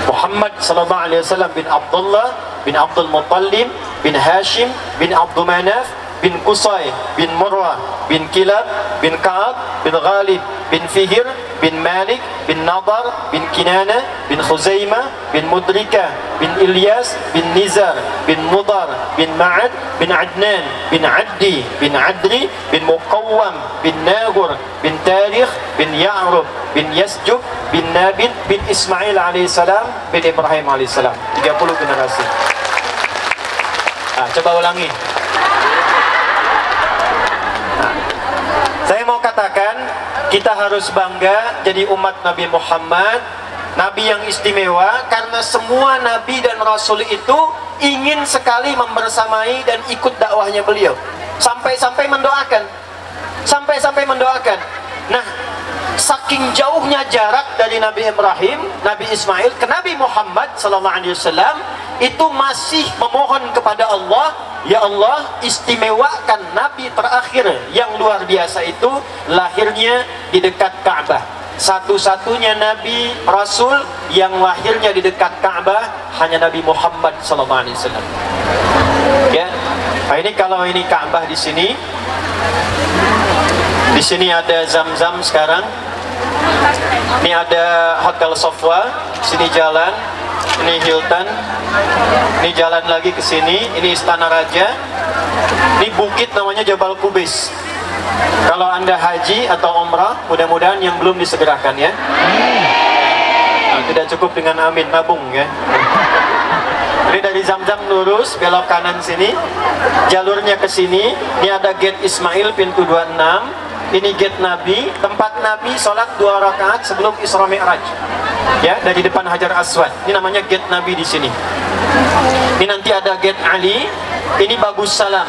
Muhammad sallallahu alaihi wasallam bin Abdullah bin Abdul Muttalib bin Hashim bin Abdul Manaf bin Qusay bin Murrah bin Kilab bin Ka'ab bin Ghalib bin Fihr bin Malik bin Nadar bin Kinana bin Khuzaimah bin Mudrika bin Ilyas bin Nizar bin Mudar bin Ma'ad bin Adnan bin Addi bin Adri bin Muqawwam bin Nagur bin Tarikh bin Ya'rub bin Yasjub bin Nabit bin Ismail alaihissalam bin Ibrahim alaihissalam. 30 generasi. Coba ulangi. Saya mau katakan, kita harus bangga jadi umat Nabi Muhammad, Nabi yang istimewa, karena semua Nabi dan Rasul itu ingin sekali membersamai dan ikut dakwahnya beliau. Sampai-sampai mendoakan. Nah, saking jauhnya jarak dari Nabi Ibrahim, Nabi Ismail ke Nabi Muhammad SAW, itu masih memohon kepada Allah, ya Allah, istimewakan Nabi terakhir yang luar biasa itu lahirnya di dekat Ka'bah. Satu-satunya Nabi Rasul yang lahirnya di dekat Ka'bah hanya Nabi Muhammad SAW. Ya, nah ini kalau ini Ka'bah di sini ada Zam-Zam sekarang. Ini ada Hotel Sofwa, sini jalan, ini Hilton, ini jalan lagi ke sini, ini Istana Raja, ini bukit namanya Jabal Kubis. Kalau Anda haji atau umrah, mudah-mudahan yang belum disegerakan ya. Nah, tidak cukup dengan amin, nabung ya. Ini dari Zam-Zam lurus, belok kanan sini, jalurnya ke sini. Ini ada Gate Ismail, pintu 26. Ini gate Nabi, tempat Nabi sholat 2 rakaat sebelum Isra Mi'raj. Ya, dari depan Hajar Aswad. Ini namanya gate Nabi di sini. Ini nanti ada gate Ali. Ini Babus Salam.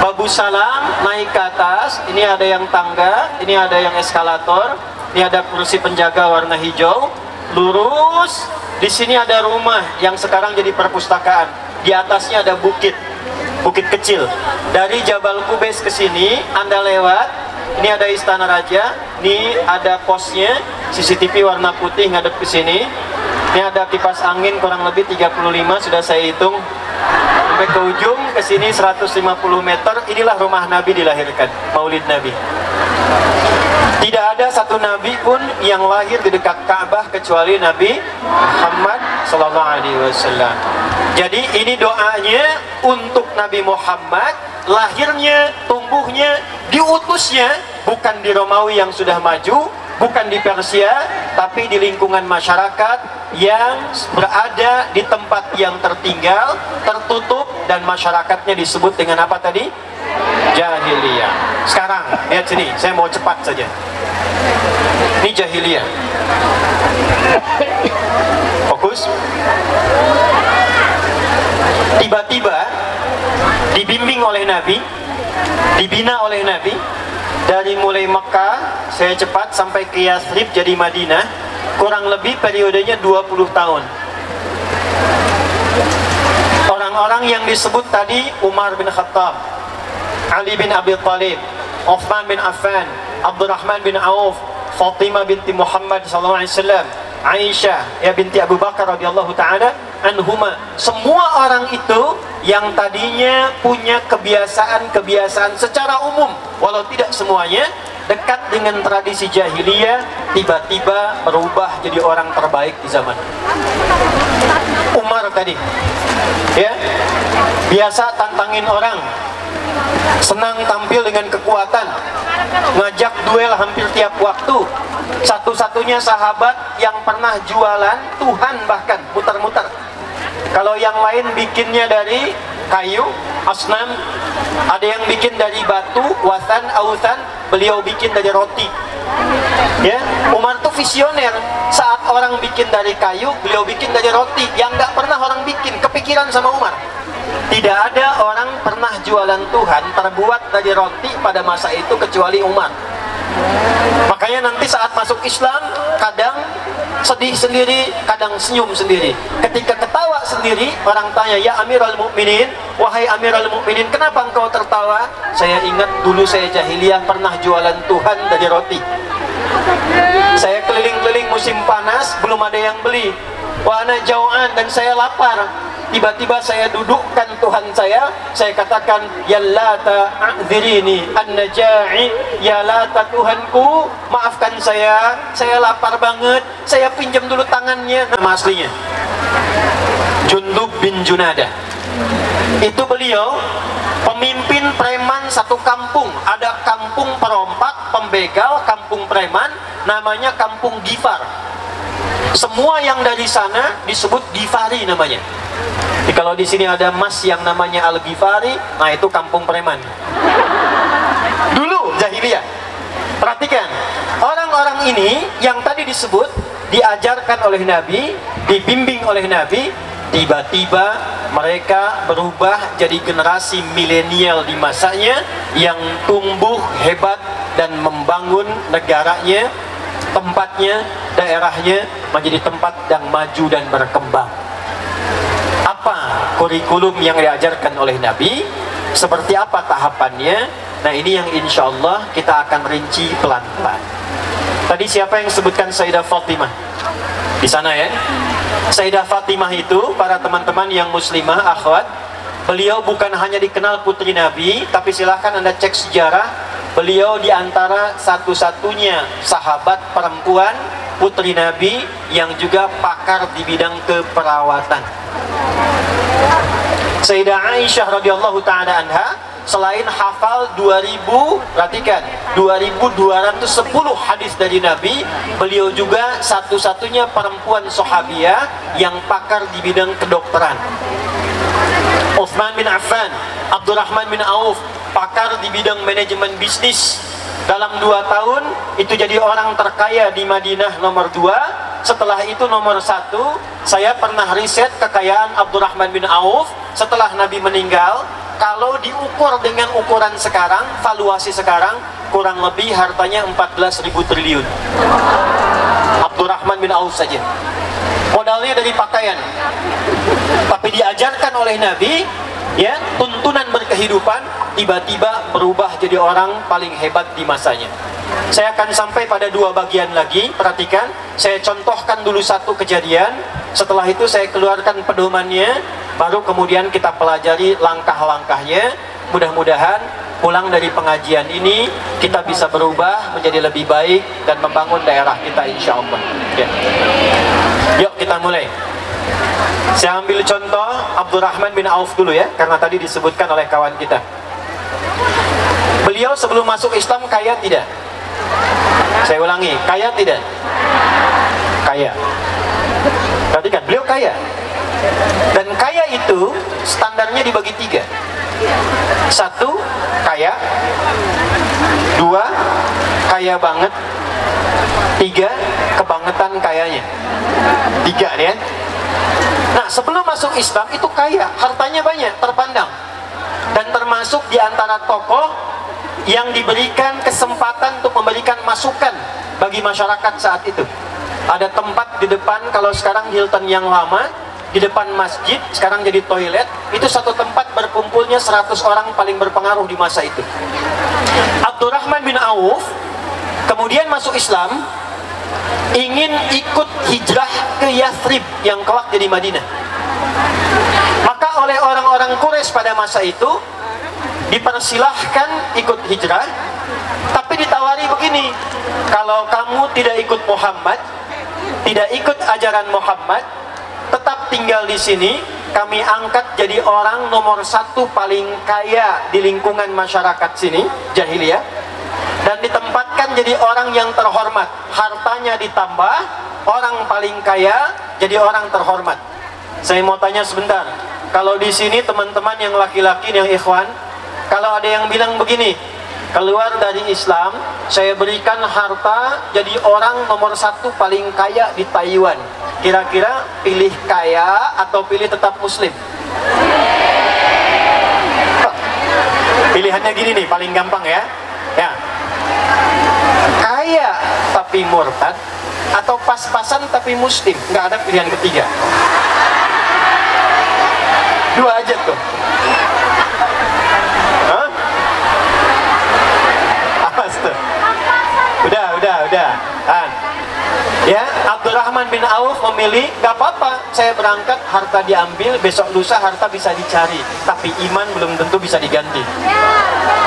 Babus Salam naik ke atas. Ini ada yang tangga, ini ada yang eskalator. Ini ada kursi penjaga warna hijau. Lurus. Di sini ada rumah yang sekarang jadi perpustakaan. Di atasnya ada bukit kecil. Dari Jabal Kubais ke sini Anda lewat, ini ada Istana Raja, ini ada posnya, CCTV warna putih ngadep ke sini. Ini ada kipas angin kurang lebih 35 sudah saya hitung. Sampai ke ujung ke sini 150 meter, inilah rumah Nabi dilahirkan, Maulid Nabi. Tidak ada satu nabi pun yang lahir di dekat Ka'bah kecuali Nabi Muhammad SAW. Jadi ini doanya untuk Nabi Muhammad, lahirnya, tumbuhnya, diutusnya bukan di Romawi yang sudah maju, bukan di Persia, tapi di lingkungan masyarakat yang berada di tempat yang tertinggal, tertutup, dan masyarakatnya disebut dengan apa tadi? Jahiliyah. Sekarang lihat sini, saya mau cepat saja. Ini jahiliyah. Fokus. Tiba-tiba dibimbing oleh Nabi, dibina oleh Nabi, dari mulai Mekah, saya cepat sampai ke Yathrib jadi Madinah, kurang lebih periodenya 20 tahun. Orang-orang yang disebut tadi, Umar bin Khattab, Ali bin Abi Thalib, Uthman bin Affan, Abdurrahman bin Auf, Fatimah binti Muhammad SAW, Aisyah ya binti Abu Bakar radhiyallahu taala anhuma. Semua orang itu yang tadinya punya kebiasaan secara umum, walau tidak semuanya, dekat dengan tradisi jahiliyah, tiba-tiba berubah jadi orang terbaik di zaman. Umar tadi ya biasa tantangin orang, senang tampil dengan kekuatan, ngajak duel hampir tiap waktu. Satu-satunya sahabat yang pernah jualan Tuhan, bahkan muter-muter. Kalau yang lain bikinnya dari kayu, asnam, ada yang bikin dari batu, wasan, ausan, beliau bikin dari roti. Ya, Umar tuh visioner. Saat orang bikin dari kayu, beliau bikin dari roti. Yang nggak pernah orang bikin, kepikiran sama Umar. Tidak ada orang pernah jualan Tuhan terbuat dari roti pada masa itu kecuali Umar. Makanya nanti saat masuk Islam kadang sedih sendiri, kadang senyum sendiri. Ketika ketawa sendiri, orang tanya, "Ya Amirul Mukminin, wahai Amirul Mukminin, kenapa engkau tertawa?" Saya ingat dulu saya jahiliyah pernah jualan Tuhan dari roti. Saya keliling-keliling musim panas, belum ada yang beli. Wa ana jau'an, dan saya lapar. Tiba-tiba saya dudukkan Tuhan saya katakan, "Ya Lata a'dzirini an-naja'i, ya Lata Tuhanku, maafkan saya lapar banget." Saya pinjam dulu tangannya. Nama aslinya Jundub bin Junadah. Itu beliau pemimpin preman satu kampung. Ada kampung perompak, pembegal, kampung preman, namanya kampung Gifar. Semua yang dari sana disebut Gifari namanya. Jadi kalau di sini ada mas yang namanya Al-Ghifari, nah itu kampung preman. Dulu jahiliyah. Perhatikan, orang-orang ini yang tadi disebut diajarkan oleh Nabi, dibimbing oleh Nabi, tiba-tiba mereka berubah jadi generasi milenial di masanya yang tumbuh hebat dan membangun negaranya, tempatnya, daerahnya menjadi tempat yang maju dan berkembang. apa kurikulum yang diajarkan oleh Nabi, seperti apa tahapannya. Nah ini yang insya Allah kita akan rinci pelan-pelan. Tadi siapa yang sebutkan Sayyidah Fatimah? Di sana ya. Sayyidah Fatimah itu, para teman-teman yang muslimah, akhwat, beliau bukan hanya dikenal putri Nabi, tapi silahkan Anda cek sejarah, beliau diantara satu-satunya sahabat perempuan putri Nabi yang juga pakar di bidang keperawatan. Sayyidah Aisyah radhiyallahu ta'ala anha, selain hafal 2210 hadis dari Nabi, beliau juga satu-satunya perempuan sahabiah yang pakar di bidang kedokteran. Utsman bin Affan, Abdurrahman bin Auf, pakar di bidang manajemen bisnis. Dalam 2 tahun itu jadi orang terkaya di Madinah nomor 2. Setelah itu nomor 1. Saya pernah riset kekayaan Abdurrahman bin Auf setelah Nabi meninggal. Kalau diukur dengan ukuran sekarang, valuasi sekarang, kurang lebih hartanya 14.000 triliun. Abdurrahman bin Auf saja. Modalnya dari pakaian. Tapi diajarkan oleh Nabi, ya, tuntunan berkehidupan, tiba-tiba berubah jadi orang paling hebat di masanya. Saya akan sampai pada 2 bagian lagi. Perhatikan, saya contohkan dulu satu kejadian, setelah itu saya keluarkan pedomannya, baru kemudian kita pelajari langkah-langkahnya. Mudah-mudahan pulang dari pengajian ini kita bisa berubah menjadi lebih baik dan membangun daerah kita, insya Allah ya. Yuk kita mulai. Saya ambil contoh Abdurrahman bin Auf dulu ya, karena tadi disebutkan oleh kawan kita. Beliau sebelum masuk Islam kaya tidak? Saya ulangi, kaya tidak? Kaya. Perhatikan, beliau kaya. Dan kaya itu standarnya dibagi 3. 1, kaya. 2, kaya banget. 3, kebangetan kayanya. 3 ya. Nah, sebelum masuk Islam itu kaya, hartanya banyak, terpandang. Dan termasuk di antara tokoh yang diberikan kesempatan untuk memberikan masukan bagi masyarakat saat itu. Ada tempat di depan, kalau sekarang Hilton yang lama, di depan masjid, sekarang jadi toilet. Itu satu tempat berkumpulnya 100 orang paling berpengaruh di masa itu. Abdurrahman bin Auf kemudian masuk Islam, ingin ikut hijrah ke Yathrib yang kelak jadi Madinah. Maka oleh orang-orang Quraisy pada masa itu dipersilahkan ikut hijrah, tapi ditawari begini, kalau kamu tidak ikut Muhammad, tidak ikut ajaran Muhammad, tetap tinggal di sini, kami angkat jadi orang nomor 1 paling kaya di lingkungan masyarakat sini, jahiliyah, dan ditempatkan jadi orang yang terhormat, hartanya ditambah, orang paling kaya jadi orang terhormat. Saya mau tanya sebentar, kalau di sini teman-teman yang laki-laki, yang ikhwan, kalau ada yang bilang begini, keluar dari Islam, saya berikan harta jadi orang nomor 1 paling kaya di Taiwan, kira-kira pilih kaya atau pilih tetap muslim? Pilihannya gini nih, paling gampang ya. Ya, kaya tapi murtad atau pas-pasan tapi muslim? Nggak ada pilihan ketiga. 2 aja tuh. Hah? Awas tuh. Udah. Ya, Abdurrahman bin Auf memilih, gak apa-apa, saya berangkat, harta diambil, besok lusa harta bisa dicari, tapi iman belum tentu bisa diganti.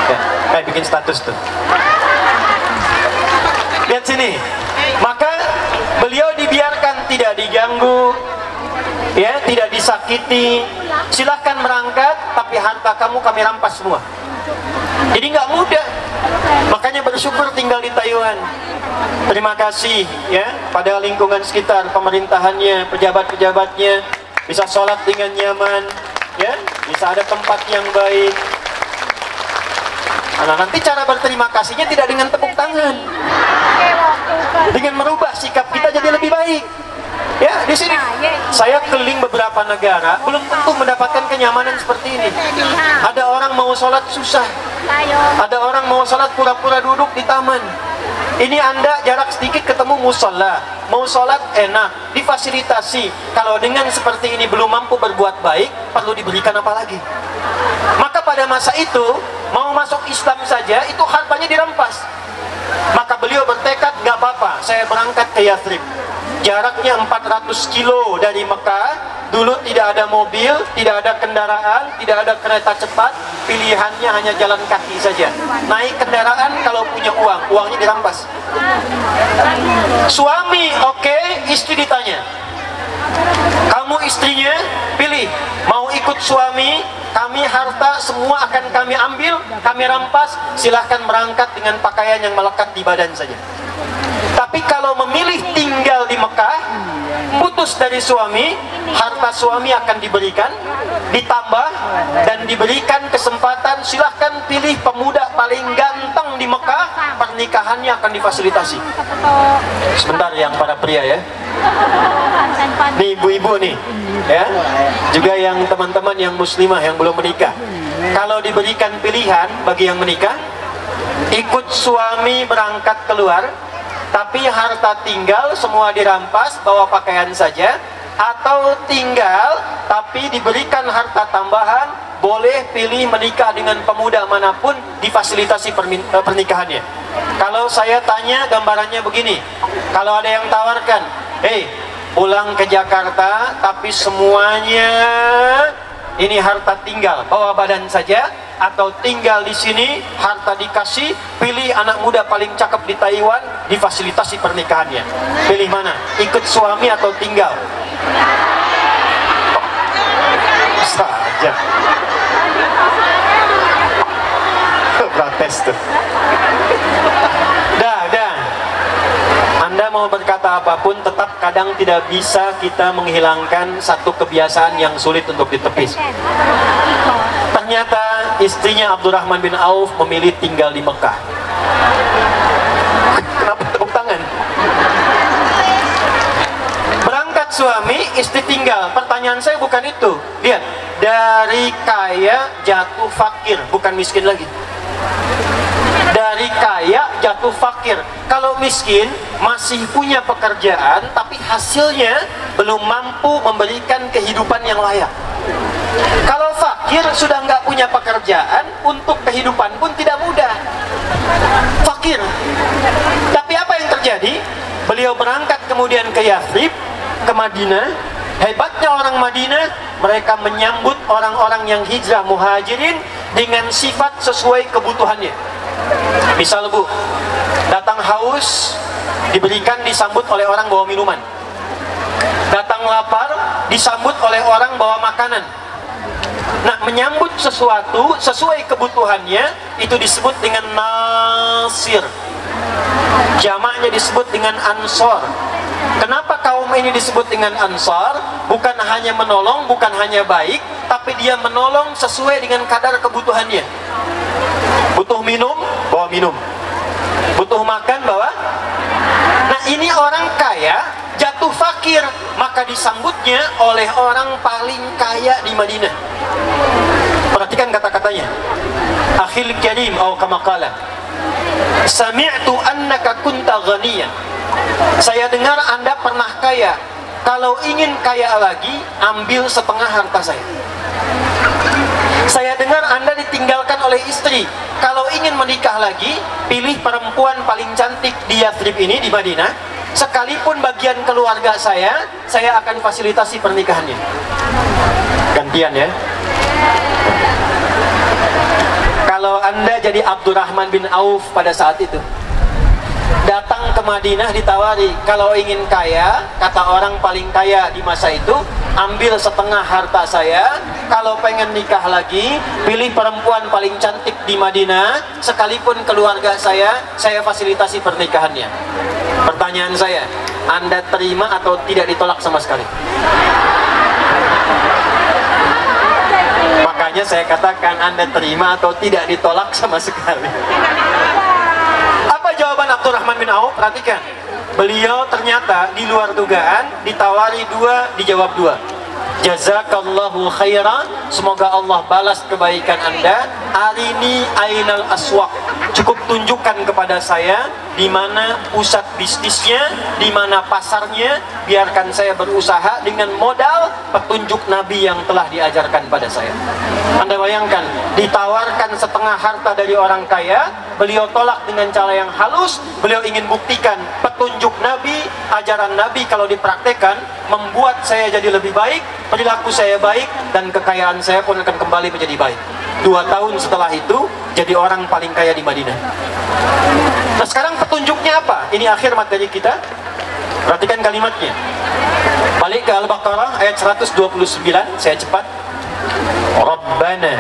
Ya, kayak bikin status tuh. Lihat sini. Maka beliau dibiarkan, tidak diganggu, ya, tidak disakiti. Silahkan berangkat, tapi harta kamu kami rampas semua. Jadi nggak mudah. Makanya bersyukur tinggal di Taiwan. Terima kasih ya pada lingkungan sekitar, pemerintahannya, pejabat-pejabatnya, bisa sholat dengan nyaman, ya, bisa ada tempat yang baik. Nah, nanti cara berterima kasihnya tidak dengan tepuk tangan, dengan merubah sikap kita jadi lebih baik. Ya, di sini saya keliling beberapa negara, belum tentu mendapatkan kenyamanan seperti ini. Ada orang mau sholat susah, ada orang mau sholat pura-pura duduk di taman. Ini Anda jarak sedikit ketemu musola, mau sholat enak, difasilitasi. Kalau dengan seperti ini belum mampu berbuat baik, perlu diberikan apa lagi? Maka pada masa itu, mau masuk Islam saja, itu hartanya dirampas. Maka beliau bertekad, gak apa-apa, saya berangkat ke Yathrib. Jaraknya 400 kilo dari Mekah. Dulu tidak ada mobil, tidak ada kendaraan, tidak ada kereta cepat. Pilihannya hanya jalan kaki saja. Naik kendaraan kalau punya uang, uangnya dirampas. Suami oke, istri ditanya, kamu istrinya, pilih, mau ikut suami, kami harta semua akan kami ambil, kami rampas, silahkan berangkat dengan pakaian yang melekat di badan saja. Tapi kalau memilih tinggal di Mekah, putus dari suami, harta suami akan diberikan, ditambah, dan diberikan kesempatan, silahkan pilih pemuda paling ganteng di Mekah, pernikahannya akan difasilitasi. Sebentar yang para pria ya. Nih ibu-ibu nih, ya, juga yang teman-teman yang muslimah yang belum menikah. Kalau diberikan pilihan bagi yang menikah, ikut suami berangkat keluar, tapi harta tinggal semua dirampas, bawa pakaian saja, atau tinggal tapi diberikan harta tambahan, boleh pilih menikah dengan pemuda manapun, difasilitasi pernikahannya. Kalau saya tanya gambarannya begini, kalau ada yang tawarkan, pulang ke Jakarta tapi semuanya ini harta tinggal, bawa badan saja, atau tinggal di sini, harta dikasih, pilih anak muda paling cakep di Taiwan, difasilitasi pernikahannya. Pilih mana? Ikut suami atau tinggal? Saja. Protes tuh. Dah. Anda mau berkata apapun, tetap kadang tidak bisa kita menghilangkan satu kebiasaan yang sulit untuk ditepis. Ternyata istrinya Abdurrahman bin Auf memilih tinggal di Mekah. Kenapa tepuk tangan? Berangkat suami, istri tinggal. Pertanyaan saya bukan itu. Lihat, dari kaya jatuh fakir, bukan miskin lagi. Dari kaya jatuh fakir. Kalau miskin masih punya pekerjaan, tapi hasilnya belum mampu memberikan kehidupan yang layak. Kalau fakir sudah nggak punya pekerjaan, untuk kehidupan pun tidak mudah. Fakir. Tapi apa yang terjadi? Beliau berangkat kemudian ke Yathrib, ke Madinah. Hebatnya orang Madinah, mereka menyambut orang-orang yang hijrah muhajirin dengan sifat sesuai kebutuhannya. Misal bu, datang haus, diberikan disambut oleh orang bawa minuman. Datang lapar, disambut oleh orang bawa makanan. Nah, menyambut sesuatu sesuai kebutuhannya itu disebut dengan nasir. Jamaknya disebut dengan ansor. Kenapa kaum ini disebut dengan ansor? Bukan hanya menolong, bukan hanya baik, tapi dia menolong sesuai dengan kadar kebutuhannya. Butuh minum, bawa minum. Butuh makan, bawa. Nah, ini orang kaya jatuh fakir, maka disambutnya oleh orang paling kaya di Madinah. Perhatikan kata-katanya. Akhil karim atau kama qala, sami'tu annaka kunta ghaniyan. Saya dengar Anda pernah kaya. Kalau ingin kaya lagi, ambil setengah harta saya. Saya dengar Anda ditinggalkan oleh istri. Kalau ingin menikah lagi, pilih perempuan paling cantik di Yathrib ini, di Madinah. Sekalipun bagian keluarga saya akan fasilitasi pernikahannya. Gantian ya. Kalau Anda jadi Abdurrahman bin Auf pada saat itu, datang ke Madinah ditawari, kalau ingin kaya, kata orang paling kaya di masa itu, ambil setengah harta saya. Kalau pengen nikah lagi, pilih perempuan paling cantik di Madinah, sekalipun keluarga saya fasilitasi pernikahannya. Pertanyaan saya, Anda terima atau tidak ditolak sama sekali? Makanya saya katakan Anda terima atau tidak ditolak sama sekali. Apa jawaban Abdurrahman bin Auf? Perhatikan. Beliau ternyata di luar dugaan, ditawari 2, dijawab 2. jazakallahu khaira, semoga Allah balas kebaikan Anda. Arini ainal aswaq, cukup tunjukkan kepada saya di mana pusat bisnisnya, di mana pasarnya, biarkan saya berusaha dengan modal petunjuk Nabi yang telah diajarkan pada saya. Anda bayangkan, ditawarkan setengah harta dari orang kaya, beliau tolak dengan cara yang halus. Beliau ingin buktikan petunjuk Nabi, ajaran Nabi kalau dipraktekkan membuat saya jadi lebih baik, perilaku saya baik, dan kekayaan saya pun akan kembali menjadi baik. 2 tahun setelah itu jadi orang paling kaya di Madinah. Nah, sekarang petunjuknya apa? Ini akhir materi kita. Perhatikan kalimatnya. Balik ke Al-Baqarah ayat 129, saya cepat. Rabbana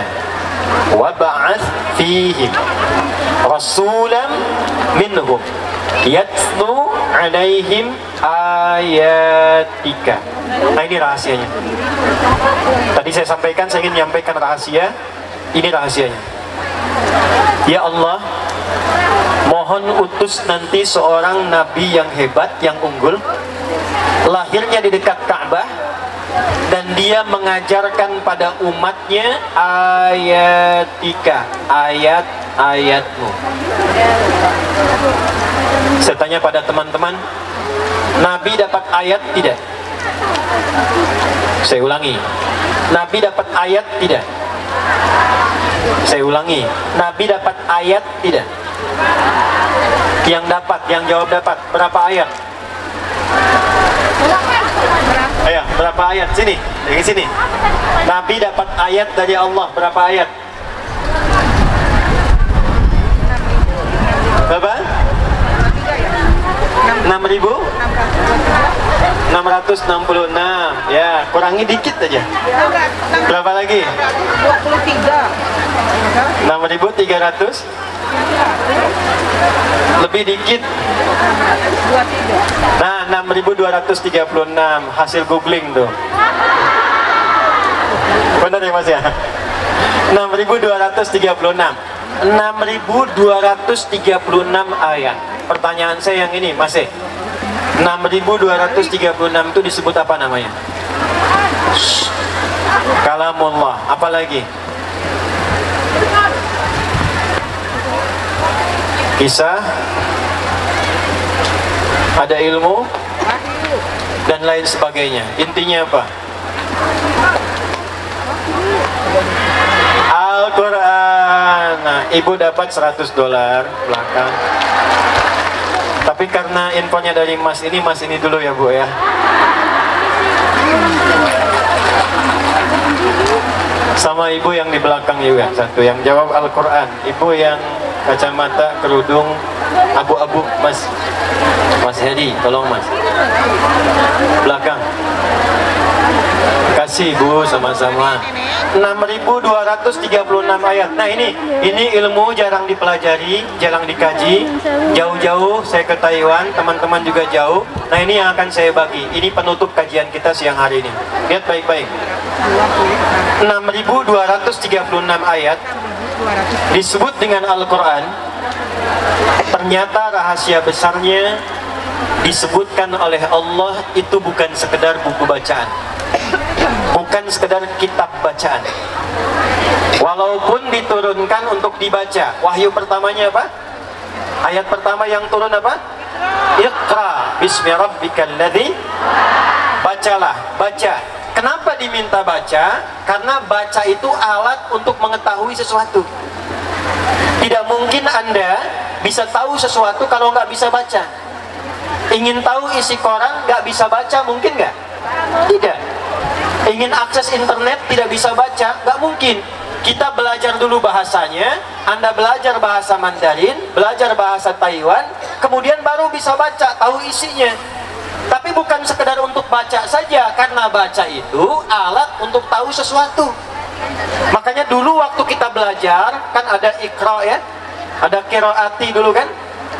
wab'ath fihim rasulam minhum yatlu alaihim ayatika. Nah, ini rahasianya. Tadi saya sampaikan, saya ingin menyampaikan rahasia. Ini rahasianya. Ya Allah, mohon utus nanti seorang nabi yang hebat, yang unggul, lahirnya di dekat Ka'bah, dan dia mengajarkan pada umatnya ayatika, ayat-ayatmu. Saya tanya pada teman-teman, Nabi dapat ayat tidak? Saya ulangi, Nabi dapat ayat tidak? Saya ulangi, Nabi dapat ayat tidak? Yang dapat, yang jawab dapat, berapa ayat? Ayo, berapa ayat? Sini, dari sini. Nabi dapat ayat dari Allah, berapa ayat? Berapa? 6.666. Ya, kurangi dikit aja. Berapa lagi? 6.300. Lebih dikit. Nah, 6.236 hasil googling tuh. Benar ya Mas ya? 6.236. 6.236 ayat. Pertanyaan saya yang ini masih 6.236 itu disebut apa namanya? Kalamullah. Apa lagi? Kisah, ada ilmu, dan lain sebagainya. Intinya apa? Al-Quran. Nah, ibu dapat $100 belakang. Tapi karena infonya dari Mas ini dulu ya Bu ya. Sama ibu yang di belakang juga satu yang jawab Al-Quran. Ibu yang kacamata, kerudung, abu-abu, Mas Hedi, tolong Mas. Belakang. Kasih Bu, sama-sama. 6.236 ayat. Nah ini ilmu jarang dipelajari, jarang dikaji. Jauh-jauh saya ke Taiwan, teman-teman juga jauh. Nah ini yang akan saya bagi. Ini penutup kajian kita siang hari ini. Lihat baik-baik. 6.236 ayat disebut dengan Al-Quran. Ternyata rahasia besarnya disebutkan oleh Allah itu bukan sekedar buku bacaan, bukan sekedar kitab bacaan. Walaupun diturunkan untuk dibaca. Wahyu pertamanya apa? Ayat pertama yang turun apa? Iqra bismi rabbikal ladzi. Bacalah, baca. Kenapa diminta baca? Karena baca itu alat untuk mengetahui sesuatu. Tidak mungkin Anda bisa tahu sesuatu kalau nggak bisa baca. Ingin tahu isi koran nggak bisa baca, mungkin nggak? Tidak. Ingin akses internet tidak bisa baca, nggak mungkin. Kita belajar dulu bahasanya, Anda belajar bahasa Mandarin, belajar bahasa Taiwan, kemudian baru bisa baca, tahu isinya. Tapi bukan sekedar untuk baca saja, karena baca itu alat untuk tahu sesuatu. Makanya dulu waktu kita belajar, kan ada ikra ya, ada qiraati dulu kan,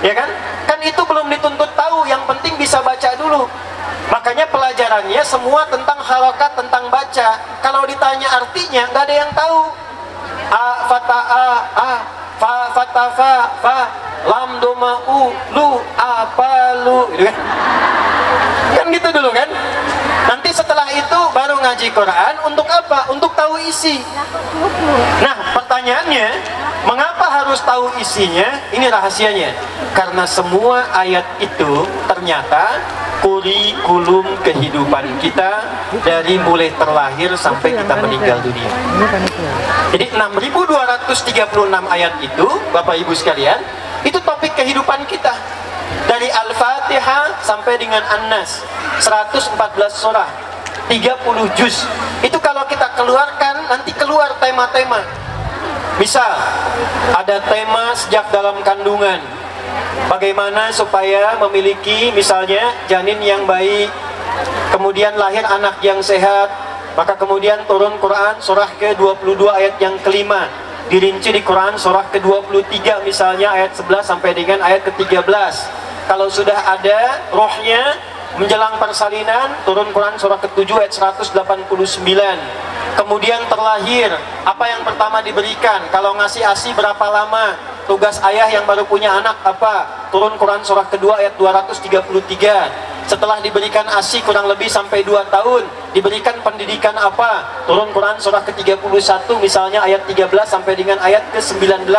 ya kan? Kan itu belum dituntut tahu, yang penting bisa baca dulu. Makanya pelajarannya semua tentang harokat, tentang baca. Kalau ditanya artinya, nggak ada yang tahu. A, fata, a, fa, fata, fa, lam, doma, lu, apa, lu, gitu kan? Kan gitu dulu kan? Nanti setelah itu baru ngaji Quran. Untuk apa? Untuk tahu isi. Nah, pertanyaannya, mengapa harus tahu isinya? Ini rahasianya. Karena semua ayat itu ternyata kurikulum kehidupan kita dari mulai terlahir sampai kita meninggal dunia. Jadi 6.236 ayat itu, Bapak Ibu sekalian, itu topik kehidupan kita. Dari Al-Fatihah sampai dengan An-Nas, 114 surah, 30 juz. Itu kalau kita keluarkan, nanti keluar tema-tema. Misal, ada tema sejak dalam kandungan. Bagaimana supaya memiliki misalnya janin yang baik, kemudian lahir anak yang sehat, maka kemudian turun Quran surah ke-22 ayat yang kelima. Dirinci di Quran surah ke-23 misalnya ayat 11 sampai dengan ayat ke-13. Kalau sudah ada rohnya menjelang persalinan, turun Quran surah ke-7 ayat 189. Kemudian terlahir, apa yang pertama diberikan? Kalau ngasih ASI berapa lama? Tugas ayah yang baru punya anak apa? Turun Quran surah kedua ayat 233. Setelah diberikan ASI kurang lebih sampai 2 tahun, diberikan pendidikan apa? Turun Quran surah ke-31 misalnya ayat 13 sampai dengan ayat ke-19.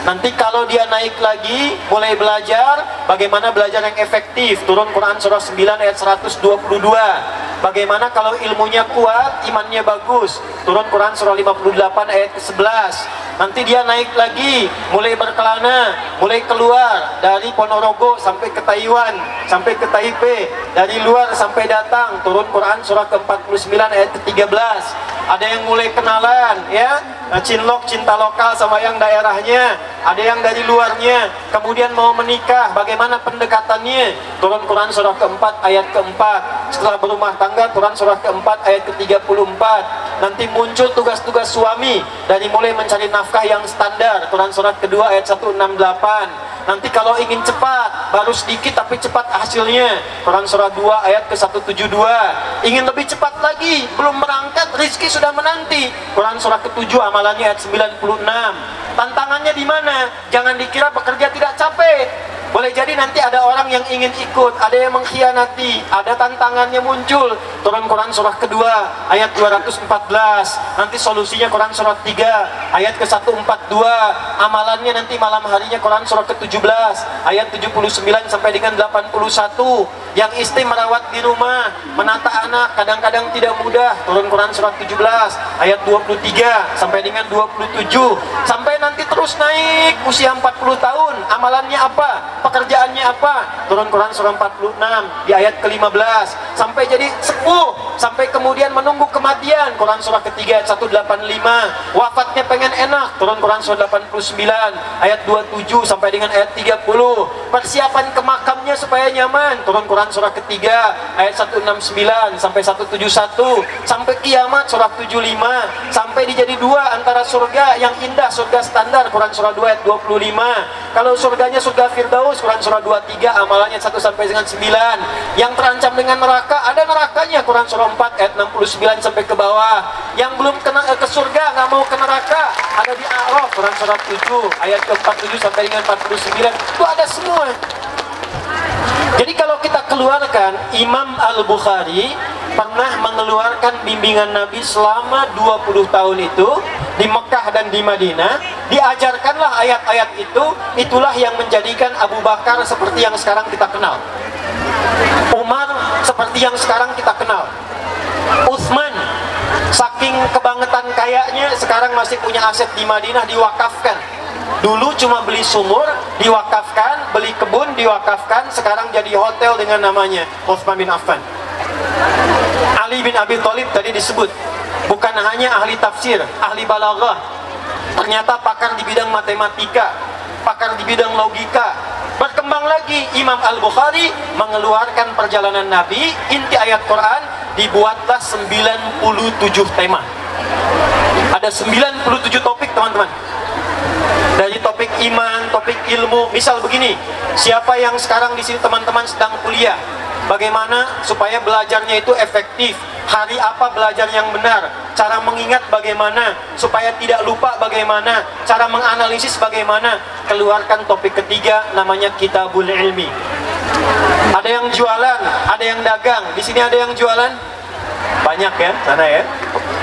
Nanti kalau dia naik lagi, mulai belajar, bagaimana belajar yang efektif? Turun Quran surah 9 ayat 122. Bagaimana kalau ilmunya kuat, imannya bagus? Turun Quran surah 58 ayat ke-11. Nanti dia naik lagi, mulai berkelana, mulai keluar dari Ponorogo sampai ke Taiwan, sampai ke Taipei, dari luar sampai datang, turun Quran surah ke-49 ayat ke-13. Ada yang mulai kenalan, ya, cinlok, cinta lokal sama yang daerahnya, ada yang dari luarnya, kemudian mau menikah, bagaimana pendekatannya? Turun Quran surah ke-4 ayat ke-4. Setelah berumah tangga, Quran surah ke-4 ayat ke-34. Nanti muncul tugas-tugas suami, dari mulai mencari nafkah yang standar, Quran surah kedua ayat 168. Nanti kalau ingin cepat, baru sedikit tapi cepat hasilnya, Quran surah 2 ayat ke-172. Ingin lebih cepat lagi, belum berangkat, rizki sudah menanti, Quran surah ke-7 amalannya ayat 96. Tantangannya di mana? Jangan dikira bekerja tidak capek. Boleh jadi nanti ada orang yang ingin ikut, ada yang mengkhianati, ada tantangannya muncul. Turun Quran surah kedua ayat 214. Nanti solusinya Quran surah 3 ayat ke-142. Amalannya nanti malam harinya Quran surah ke-17 ayat 79 sampai dengan 81. Yang istri merawat di rumah, menata anak kadang-kadang tidak mudah. Turun Quran surah 17 ayat 23 sampai dengan 27. Sampai nanti terus naik usia 40 tahun. Amalannya apa? Pekerjaannya apa? Turun Quran surah 46 di ayat ke-15 sampai jadi sepuh, sampai kemudian menunggu kematian, Quran surah ketiga ayat 185. Wafatnya pengen enak, turun Quran surah 89 ayat 27 sampai dengan ayat 30. Persiapan ke makamnya supaya nyaman, turun Quran surah ketiga ayat 169 sampai 171. Sampai kiamat surah 75, sampai dijadi dua antara surga yang indah, surga standar, Quran surah 2 ayat 25. Kalau surganya surga Firdaus, Quran surah 23 amalannya 1 sampai dengan 9. Yang terancam dengan neraka, ada nerakanya, Quran surah 4 ayat 69 sampai ke bawah. Yang belum kena ke surga, nggak mau ke neraka, ada di A'raf, Quran surah 7 ayat ke-47 sampai dengan 49. Itu ada semua. Jadi kalau kita keluarkan, Imam Al-Bukhari pernah mengeluarkan bimbingan Nabi selama 20 tahun itu di Mekah dan di Madinah. Diajarkanlah ayat-ayat itu. Itulah yang menjadikan Abu Bakar seperti yang sekarang kita kenal, Umar seperti yang sekarang kita kenal, Utsman saking kebangetan kayanya sekarang masih punya aset di Madinah diwakafkan. Dulu cuma beli sumur diwakafkan, beli kebun diwakafkan, sekarang jadi hotel dengan namanya Utsman bin Affan. Ali bin Abi Thalib tadi disebut, bukan hanya ahli tafsir, ahli balaghah, ternyata pakar di bidang matematika, pakar di bidang logika. Berkembang lagi, Imam Al-Bukhari mengeluarkan perjalanan Nabi, inti ayat Quran, dibuatlah 97 tema. Ada 97 topik, teman-teman. Dari topik iman, topik ilmu. Misal begini, siapa yang sekarang di sini teman-teman sedang kuliah, bagaimana supaya belajarnya itu efektif? Hari apa belajar yang benar? Cara mengingat bagaimana? Supaya tidak lupa bagaimana? Cara menganalisis bagaimana? Keluarkan topik ketiga, namanya Kitabul Ilmi. Ada yang jualan, ada yang dagang. Di sini ada yang jualan? Banyak ya sana ya.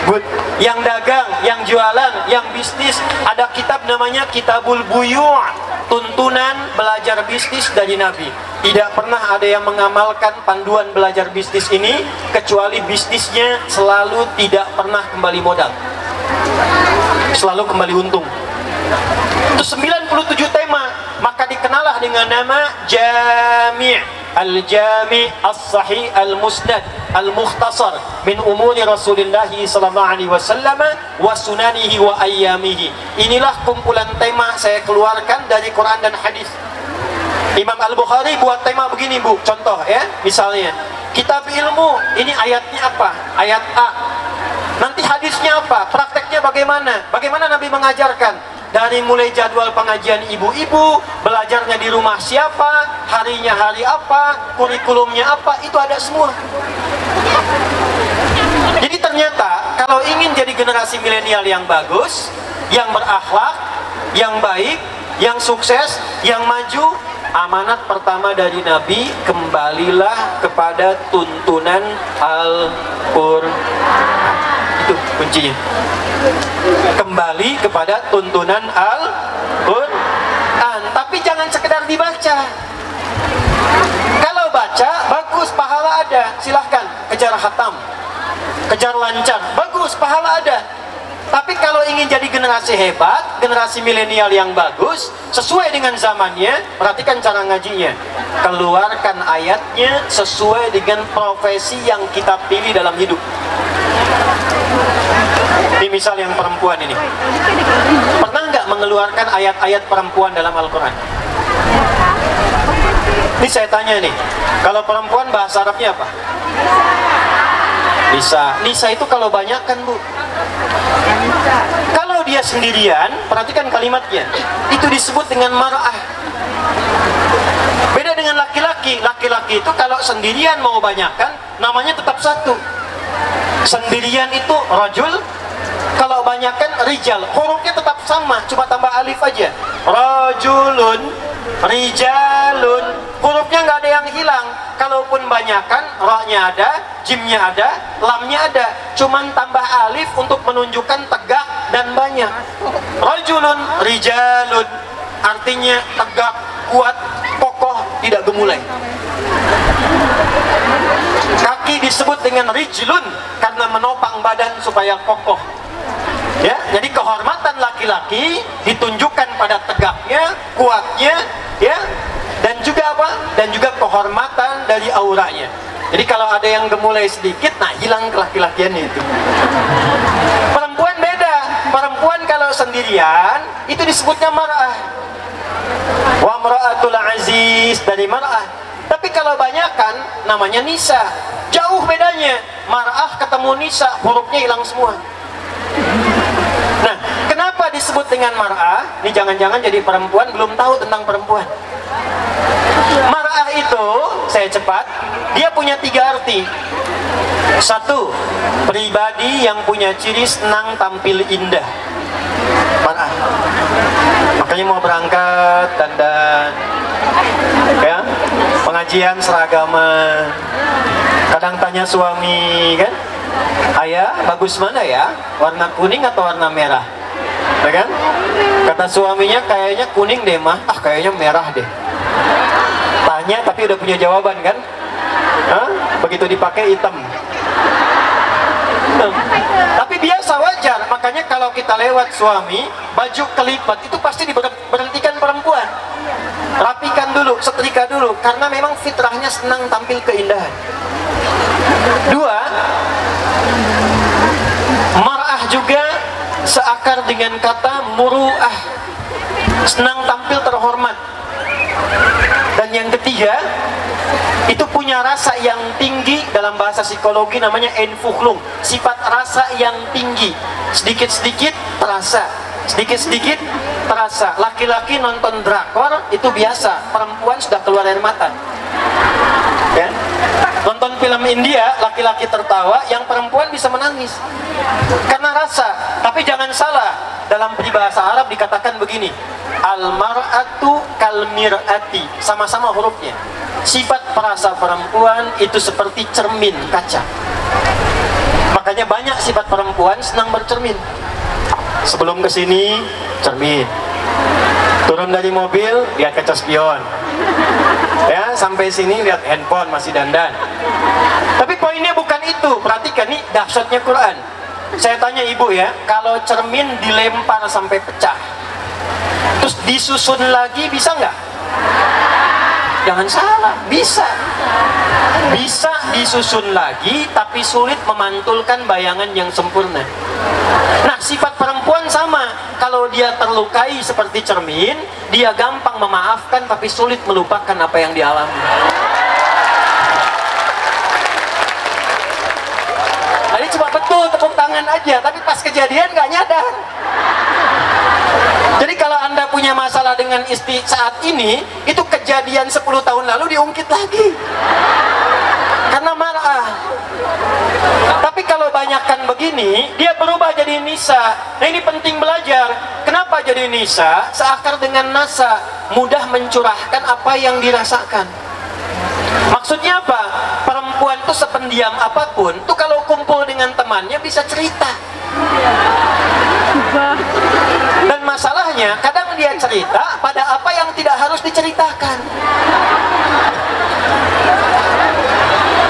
Good. Yang dagang, yang jualan, yang bisnis, ada kitab namanya Kitabul Buyu', tuntunan belajar bisnis dari Nabi. Tidak pernah ada yang mengamalkan panduan belajar bisnis ini kecuali bisnisnya selalu tidak pernah kembali modal, selalu kembali untung. Itu 97 tema, maka dikenalah dengan nama Jami' Al-Jami' As-Sahih Al-Musnad Al-Mukhtasar min umuri Rasulullah sallallahu alaihi wasallam wa sunanihi wa ayyamihi. Inilah kumpulan tema saya keluarkan dari Quran dan hadis. Imam Al-Bukhari buat tema begini, Bu. Contoh ya, misalnya kitab ilmu, ini ayatnya apa? Ayat A. Nanti hadisnya apa? Prakteknya bagaimana? Bagaimana Nabi mengajarkan? Dari mulai jadwal pengajian ibu-ibu, belajarnya di rumah siapa, harinya hari apa, kurikulumnya apa, itu ada semua. Jadi ternyata kalau ingin jadi generasi milenial yang bagus, yang berakhlak, yang baik, yang sukses, yang maju, amanat pertama dari Nabi, kembalilah kepada tuntunan Al-Qur'an. Itu kuncinya. Kembali kepada tuntunan Al-Qur'an. Tapi jangan sekedar dibaca. Kalau baca, bagus, pahala ada, silahkan kejar khatam, kejar lancar, bagus, pahala ada. Tapi kalau ingin jadi generasi hebat, generasi milenial yang bagus, sesuai dengan zamannya, perhatikan cara ngajinya. Keluarkan ayatnya sesuai dengan profesi yang kita pilih dalam hidup. Ini misal yang perempuan ini, pernah nggak mengeluarkan ayat-ayat perempuan dalam Al-Quran? Ini saya tanya nih, kalau perempuan bahasa Arabnya apa? Nisa. Nisa itu kalau banyak kan, Bu. Kalau dia sendirian, perhatikan kalimatnya, itu disebut dengan mar'ah. Beda dengan laki-laki. Laki-laki itu kalau sendirian mau banyakkan, namanya tetap satu. Sendirian itu rajul, kalau banyakkan rijal, hurufnya tetap sama, cuma tambah alif aja. Rajulun, rijalun, hurufnya nggak ada yang hilang. Kalaupun banyakkan, ra-nya ada, jimnya ada, lamnya ada, cuman tambah alif untuk menunjukkan tegak dan banyak. Rajulun, rijalun, artinya tegak, kuat, kokoh, tidak gemulai. Kaki disebut dengan rijlun karena menopang badan supaya kokoh. Ya, jadi kehormatan laki-laki ditunjukkan pada tegaknya, kuatnya, ya, dan juga apa? Dan juga kehormatan dari auranya. Jadi kalau ada yang gemulai sedikit, nah hilang kelaki-lakiannya itu. Perempuan beda. Perempuan kalau sendirian itu disebutnya mar'ah. Wa mar'atul aziz, dari mar'ah. Tapi kalau banyakan namanya nisa. Jauh bedanya. Mar'ah ketemu nisa, hurufnya hilang semua. Nah, kenapa disebut dengan mar'ah? Ini jangan-jangan jadi perempuan belum tahu tentang perempuan. Mar'ah itu, saya cepat, dia punya 3 arti. 1, pribadi yang punya ciri senang tampil indah. Mar'ah. Makanya mau berangkat dandan, ya, pengajian seragaman. Kadang tanya suami kan, ayah bagus mana ya, warna kuning atau warna merah, ya kan? Kata suaminya kayaknya kuning deh mah, kayaknya merah deh. Tanya tapi udah punya jawaban kan? Hah? Begitu dipakai hitam. Tapi biasa, wajar. Makanya kalau kita lewat suami baju kelipat itu pasti diberhentikan perempuan, rapikan dulu, setrika dulu, karena memang fitrahnya senang tampil keindahan. 2, mar'ah juga seakar dengan kata muru'ah, senang tampil terhormat. Dan yang ketiga, itu punya rasa yang tinggi, dalam bahasa psikologi namanya enfukhlung, sifat rasa yang tinggi, sedikit-sedikit terasa, sedikit-sedikit terasa. Laki-laki nonton drakor itu biasa, perempuan sudah keluar air mata, ya. Nonton film India, laki-laki tertawa, yang perempuan bisa menangis karena rasa. Tapi jangan salah, dalam peribahasa Arab dikatakan begini, al-mar'atu kal-mir'ati, sama-sama hurufnya. Sifat perasa perempuan itu seperti cermin kaca. Makanya banyak sifat perempuan senang bercermin. Sebelum kesini cermin, turun dari mobil lihat kaca spion, ya sampai sini lihat handphone masih dandan. Tapi poinnya bukan itu. Perhatikan nih dahsyatnya Quran. Saya tanya ibu ya, kalau cermin dilempar sampai pecah, terus disusun lagi bisa nggak? Jangan salah, bisa. Bisa disusun lagi, tapi sulit memantulkan bayangan yang sempurna. Nah, sifat perempuan sama. Kalau dia terlukai seperti cermin, dia gampang memaafkan, tapi sulit melupakan apa yang dialami. Tadi cuma betul tepuk tangan aja, tapi pas kejadian nggak nyadar. Jadi kalau Anda punya masalah dengan istri saat ini, itu kejadian 10 tahun lalu diungkit lagi. Karena marah. Tapi kalau banyakkan begini, dia berubah jadi nisa. Nah ini penting belajar. Kenapa jadi nisa? Seakar dengan nasa, mudah mencurahkan apa yang dirasakan. Maksudnya apa? Perempuan tuh sependiam apapun, tuh kalau kumpul dengan temannya bisa cerita. Dan masalahnya, kadang dia cerita pada apa yang tidak harus diceritakan.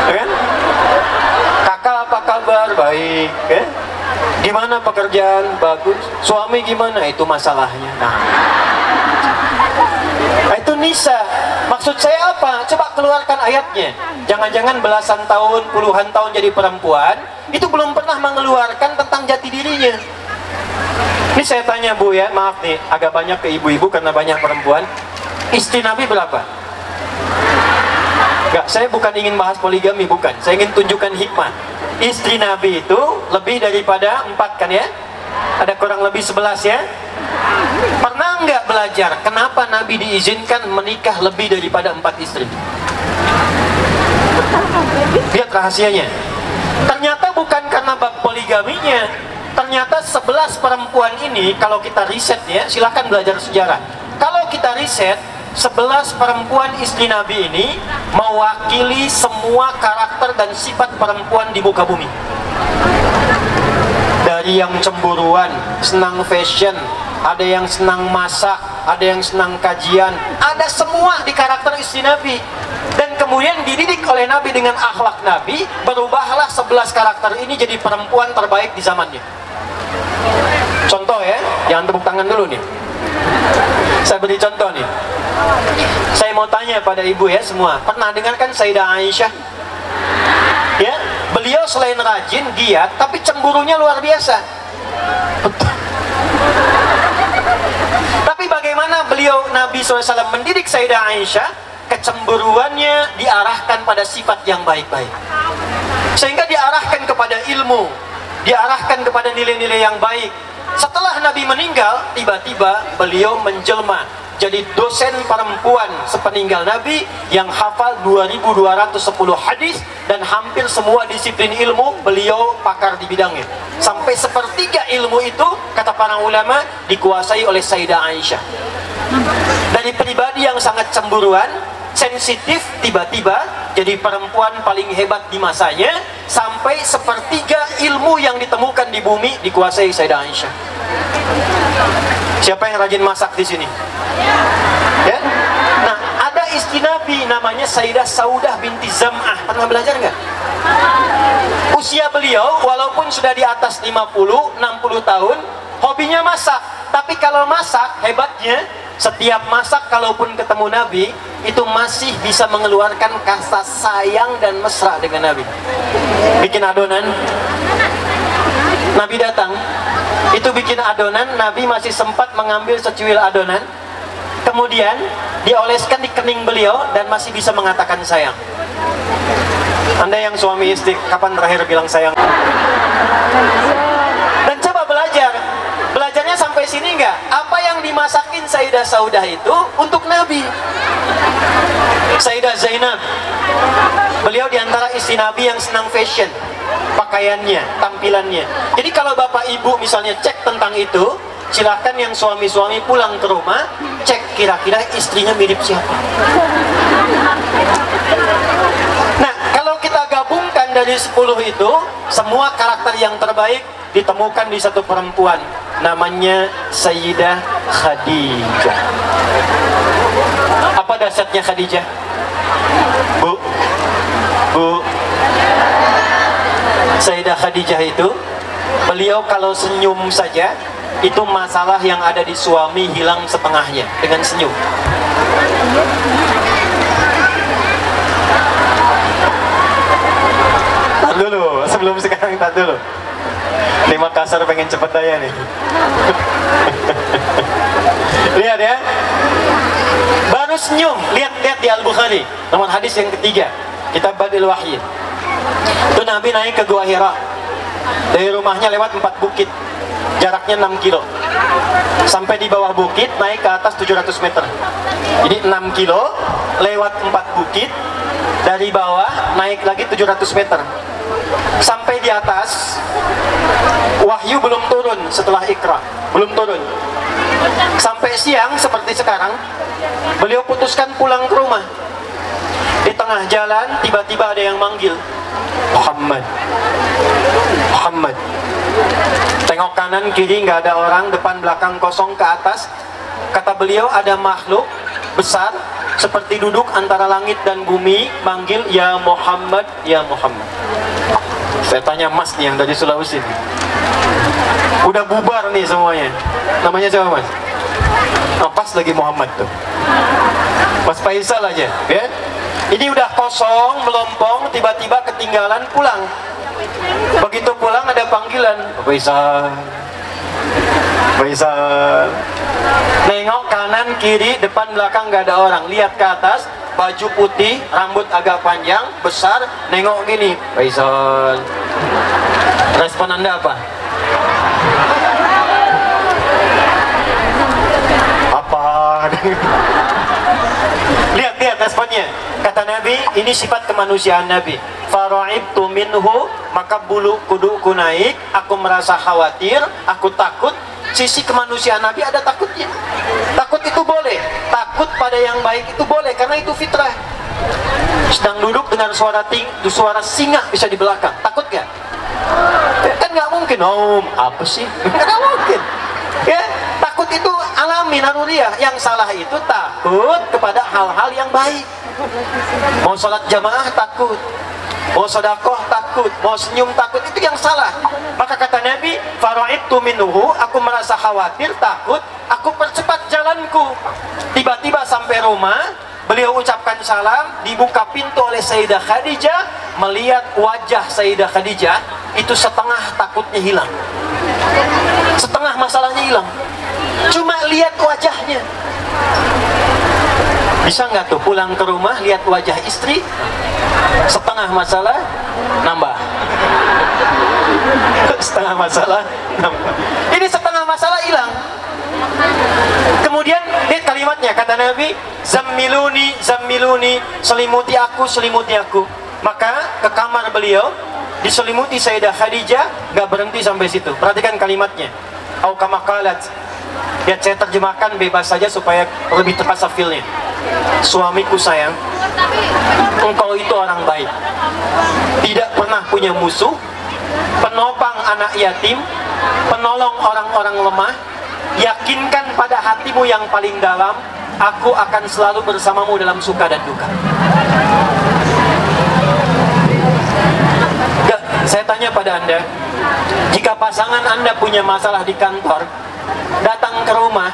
Kan? Kakak apa kabar? Baik. Kan? Gimana pekerjaan? Bagus. Suami gimana? Itu masalahnya. Nah, itu nisa. Maksud saya apa? Coba keluarkan ayatnya. Jangan-jangan belasan tahun, puluhan tahun jadi perempuan, itu belum pernah mengeluarkan tentang jati dirinya. Ini saya tanya Bu ya, maaf nih, agak banyak ke ibu-ibu karena banyak perempuan. Istri Nabi berapa? Enggak, saya bukan ingin bahas poligami, bukan. Saya ingin tunjukkan hikmah. Istri Nabi itu lebih daripada 4 kan ya? Ada kurang lebih 11 ya? Pernah nggak belajar kenapa Nabi diizinkan menikah lebih daripada 4 istri? Lihat rahasianya. Ternyata bukan karena bab poligaminya. Ternyata 11 perempuan ini, kalau kita riset ya, silahkan belajar sejarah. Kalau kita riset, 11 perempuan istri Nabi ini mewakili semua karakter dan sifat perempuan di muka bumi. Dari yang cemburuan, senang fashion, ada yang senang masak, ada yang senang kajian, ada semua di karakter istri Nabi. Dan kemudian dididik oleh Nabi dengan akhlak Nabi, berubahlah 11 karakter ini jadi perempuan terbaik di zamannya. Contoh ya, jangan tepuk tangan dulu nih. Saya beri contoh nih. Saya mau tanya pada ibu ya semua, pernah dengarkan Sayyidah Aisyah? Ya, beliau selain rajin, giat, tapi cemburunya luar biasa. Tapi bagaimana beliau Nabi SAW mendidik Sayyidah Aisyah? Kecemburuannya diarahkan pada sifat yang baik-baik, sehingga diarahkan kepada ilmu, diarahkan kepada nilai-nilai yang baik. Setelah Nabi meninggal, tiba-tiba beliau menjelma jadi dosen perempuan sepeninggal Nabi yang hafal 2210 hadis dan hampir semua disiplin ilmu beliau pakar di bidangnya. Sampai sepertiga ilmu itu, kata para ulama, dikuasai oleh Sayyidah Aisyah. Dari pribadi yang sangat cemburuan, sensitif, tiba-tiba jadi perempuan paling hebat di masanya, sampai sepertiga ilmu yang ditemukan di bumi dikuasai Sayyidah Aisyah. Siapa yang rajin masak di sini? Ya? Nah, ada istri Nabi namanya Sayyidah Saudah binti Zam'ah. Pernah belajar nggak? Usia beliau walaupun sudah di atas 50-60 tahun, hobinya masak. Tapi kalau masak, hebatnya setiap masak kalaupun ketemu Nabi, itu masih bisa mengeluarkan kata sayang dan mesra dengan Nabi. Bikin adonan, Nabi datang, itu bikin adonan, Nabi masih sempat mengambil secuil adonan, kemudian dioleskan di kening beliau dan masih bisa mengatakan sayang. Anda yang suami istri, kapan terakhir bilang sayang? Dan coba belajar. Belajarnya sampai sini enggak? Apa yang dimasakin Sayyidah Saudah itu untuk Nabi. Sayyidah Zainab, beliau diantara istri Nabi yang senang fashion, pakaiannya, tampilannya. Jadi kalau bapak ibu misalnya cek tentang itu, silakan yang suami-suami pulang ke rumah, cek kira-kira istrinya mirip siapa. Nah, kalau kita gabungkan dari 10 itu, semua karakter yang terbaik ditemukan di satu perempuan, namanya Sayyidah Khadijah. Apa dasarnya Khadijah? Bu, Sayyidah Khadijah itu, beliau kalau senyum saja, itu masalah yang ada di suami hilang setengahnya dengan senyum. Tar dulu, sebelum sekarang tar dulu. Di Makassar pengen cepet aja nih. Lihat ya, baru senyum. Lihat di Al-Bukhari, nomor hadis yang ketiga, Kitab Badil Wahyi. Itu Nabi naik ke Gua Hira. Dari rumahnya lewat 4 bukit, jaraknya 6 kilo. Sampai di bawah bukit, naik ke atas 700 meter. Jadi 6 kilo, lewat 4 bukit, dari bawah naik lagi 700 meter. Sampai di atas, wahyu belum turun setelah Iqra, belum turun. Sampai siang seperti sekarang, beliau putuskan pulang ke rumah. Di tengah jalan, tiba-tiba ada yang manggil, Muhammad, Muhammad. Tengok kanan kiri nggak ada orang, depan belakang kosong, ke atas. Kata beliau, ada makhluk besar seperti duduk antara langit dan bumi, manggil, ya Muhammad, ya Muhammad. Saya tanya, Mas nih yang dari Sulawesi, udah bubar nih semuanya. Namanya siapa, Mas? Oh, pas lagi Muhammad tuh, Mas Faisal aja ya. Ini udah kosong, melompong, tiba-tiba ketinggalan, pulang. Begitu pulang ada panggilan, Faisal, Faisal. Nengok kanan kiri depan belakang gak ada orang. Lihat ke atas, baju putih, rambut agak panjang, besar. Nengok gini, Faisal. Respon Anda apa? Apa? Lihat responnya. Kata Nabi, ini sifat kemanusiaan Nabi. Fara'ibtu minhu, maka bulu kuduku naik, aku merasa khawatir, aku takut. Sisi kemanusiaan Nabi ada takutnya. Takut itu boleh, takut pada yang baik itu boleh, karena itu fitrah. Sedang duduk dengan suara singa bisa di belakang, takut gak? Kan nggak mungkin, apa sih? Nggak mungkin. Ya, takut itu alami, naruriah. Yang salah itu takut kepada hal-hal yang baik. Mau sholat jamaah takut, mau sedekah takut, mau senyum takut, itu yang salah. Maka kata Nabi, fara'ibtu minhu, aku merasa khawatir, takut, aku percepat jalanku. Tiba-tiba sampai rumah, beliau ucapkan salam, dibuka pintu oleh Sayyidah Khadijah. Melihat wajah Sayyidah Khadijah, itu setengah takutnya hilang, setengah masalahnya hilang. Cuma lihat wajahnya. Bisa nggak tuh pulang ke rumah lihat wajah istri, setengah masalah nambah, setengah masalah nambah. Ini setengah masalah hilang. Kemudian lihat kalimatnya, kata Nabi, zammiluni, zammiluni, selimuti aku, selimuti aku. Maka ke kamar beliau diselimuti Sayyidah Khadijah. Nggak berhenti sampai situ. Perhatikan kalimatnya, au kama qalat. Ya, saya terjemahkan bebas saja supaya lebih tepat safilnya. Suamiku sayang, engkau itu orang baik, tidak pernah punya musuh, penopang anak yatim, penolong orang-orang lemah. Yakinkan pada hatimu yang paling dalam, aku akan selalu bersamamu dalam suka dan duka. Gak, saya tanya pada Anda, jika pasangan Anda punya masalah di kantor, datang ke rumah,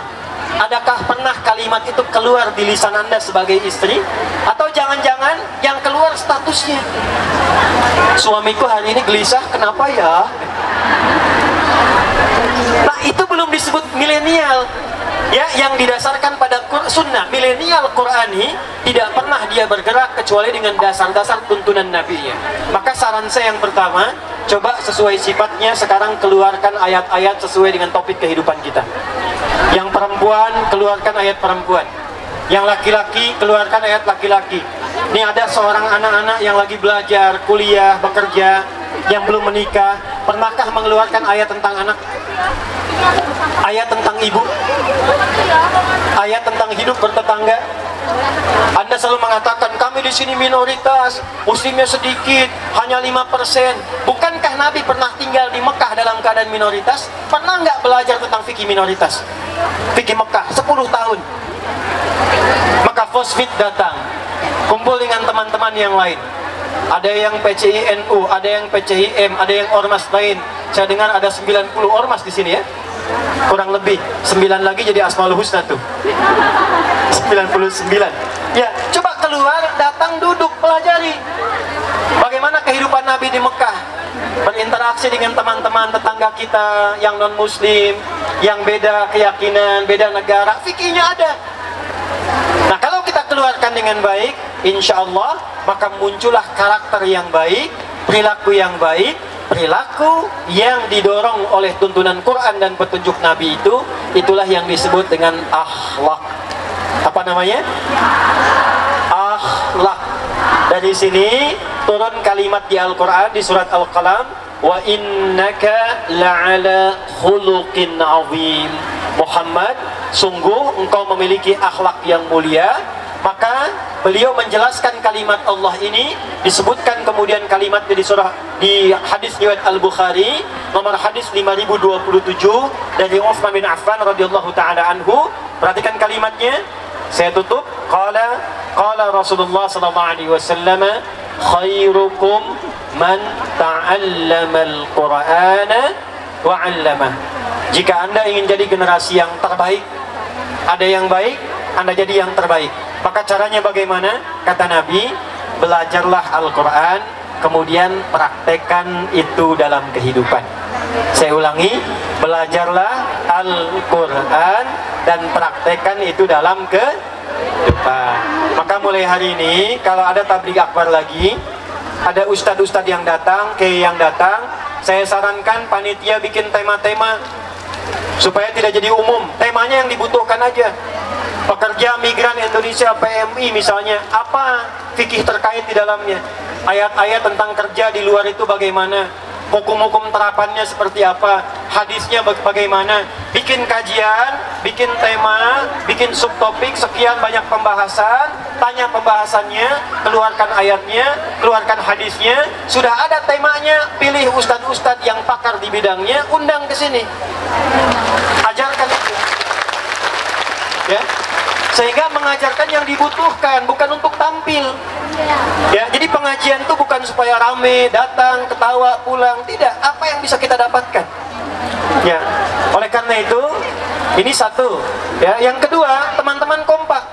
adakah pernah kalimat itu keluar di lisan Anda sebagai istri? Atau jangan-jangan yang keluar statusnya, suamiku hari ini gelisah, kenapa ya? Nah, itu belum disebut milenial. Ya, yang didasarkan pada sunnah. Milenial Qurani tidak pernah dia bergerak kecuali dengan dasar-dasar tuntunan Nabi-nya. Maka saran saya yang pertama, coba sesuai sifatnya sekarang keluarkan ayat-ayat sesuai dengan topik kehidupan kita. Yang perempuan, keluarkan ayat perempuan. Yang laki-laki, keluarkan ayat laki-laki. Ini ada seorang anak-anak yang lagi belajar, kuliah, bekerja, yang belum menikah. Pernahkah mengeluarkan ayat tentang anak? Ayat tentang ibu? Ayat tentang hidup bertetangga. Anda selalu mengatakan kami di sini minoritas, muslimnya sedikit, hanya 5%. Bukankah Nabi pernah tinggal di Mekah dalam keadaan minoritas? Pernah nggak belajar tentang fikih minoritas? Fikih Mekah 10 tahun. Maka Fosfit datang, kumpul dengan teman-teman yang lain. Ada yang PCI NU, ada yang PCI M, ada yang ormas lain. Saya dengar ada 90 ormas di sini ya. Kurang lebih 9 lagi jadi Asmaul Husna tuh. 99. Ya, coba keluar, datang, duduk, pelajari bagaimana kehidupan Nabi di Mekah, berinteraksi dengan teman-teman tetangga kita yang non muslim, yang beda keyakinan, beda negara, fikihnya ada. Nah, kalau kita keluarkan dengan baik, insya Allah maka muncullah karakter yang baik, perilaku yang baik, perilaku yang didorong oleh tuntunan Quran dan petunjuk Nabi itu. Itulah yang disebut dengan akhlak. Apa namanya? Akhlak. Dari sini turun kalimat di Al-Quran di surat Al-Qalam, wa innaka la'ala khuluqin azim. Muhammad, sungguh engkau memiliki akhlak yang mulia. Maka beliau menjelaskan kalimat Allah ini, disebutkan kemudian kalimatnya di hadis riwayat Al-Bukhari nomor hadis 5027 dari Utsman bin Affan radhiyallahu taala anhu. Perhatikan kalimatnya. Saya tutup. Qala Rasulullah sallallahu alaihi wasallam, khairukum man ta'allama al-Qur'ana wa 'allamah. Jika Anda ingin jadi generasi yang terbaik, ada yang baik, Anda jadi yang terbaik. Maka caranya bagaimana? Kata Nabi, belajarlah Al-Quran, kemudian praktekkan itu dalam kehidupan. Saya ulangi, belajarlah Al-Quran dan praktekkan itu dalam kehidupan. Maka mulai hari ini, kalau ada tabligh akbar lagi, ada ustadz-ustadz yang datang, kiai yang datang, saya sarankan panitia bikin tema-tema supaya tidak jadi umum. Temanya yang dibutuhkan aja. Pekerja migran Indonesia PMI misalnya, apa fikih terkait di dalamnya, ayat-ayat tentang kerja di luar itu bagaimana, hukum-hukum terapannya seperti apa, hadisnya bagaimana. Bikin kajian, bikin tema, bikin subtopik, sekian banyak pembahasan, tanya pembahasannya, keluarkan ayatnya, keluarkan hadisnya. Sudah ada temanya, pilih ustadz-ustadz yang pakar di bidangnya, undang ke sini, ajarkan itu ya. Sehingga mengajarkan yang dibutuhkan, bukan untuk tampil. Ya, jadi pengajian itu bukan supaya rame, datang, ketawa, pulang, tidak. Apa yang bisa kita dapatkan? Ya, oleh karena itu, ini satu. Ya, yang kedua, teman-teman kompak.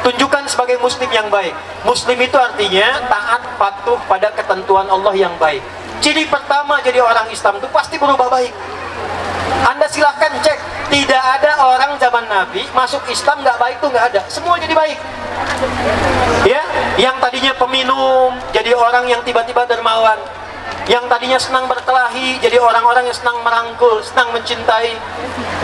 Tunjukkan sebagai muslim yang baik. Muslim itu artinya taat, patuh pada ketentuan Allah yang baik. Ciri pertama jadi orang Islam itu pasti berubah baik. Anda silahkan cek, tidak ada orang zaman Nabi masuk Islam nggak baik tuh, nggak ada. Semua jadi baik. Ya, yang tadinya peminum jadi orang yang tiba-tiba dermawan. Yang tadinya senang berkelahi jadi orang-orang yang senang merangkul, senang mencintai.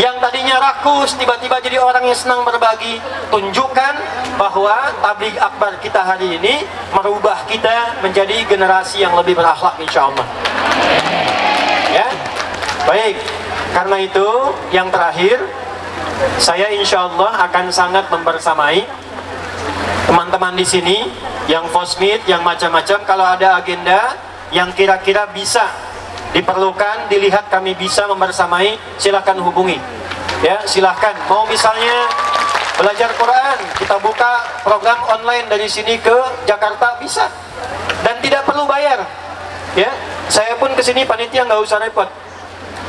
Yang tadinya rakus tiba-tiba jadi orang yang senang berbagi. Tunjukkan bahwa tabligh akbar kita hari ini merubah kita menjadi generasi yang lebih berakhlak, insya Allah. Ya, baik. Karena itu, yang terakhir, saya insya Allah akan sangat membersamai teman-teman di sini, yang Fosmit, yang macam-macam. Kalau ada agenda yang kira-kira bisa diperlukan, dilihat kami bisa membersamai, silahkan hubungi. Ya, silahkan. Mau misalnya belajar Quran, kita buka program online dari sini ke Jakarta, bisa. Dan tidak perlu bayar. Ya, saya pun ke sini panitia nggak usah repot.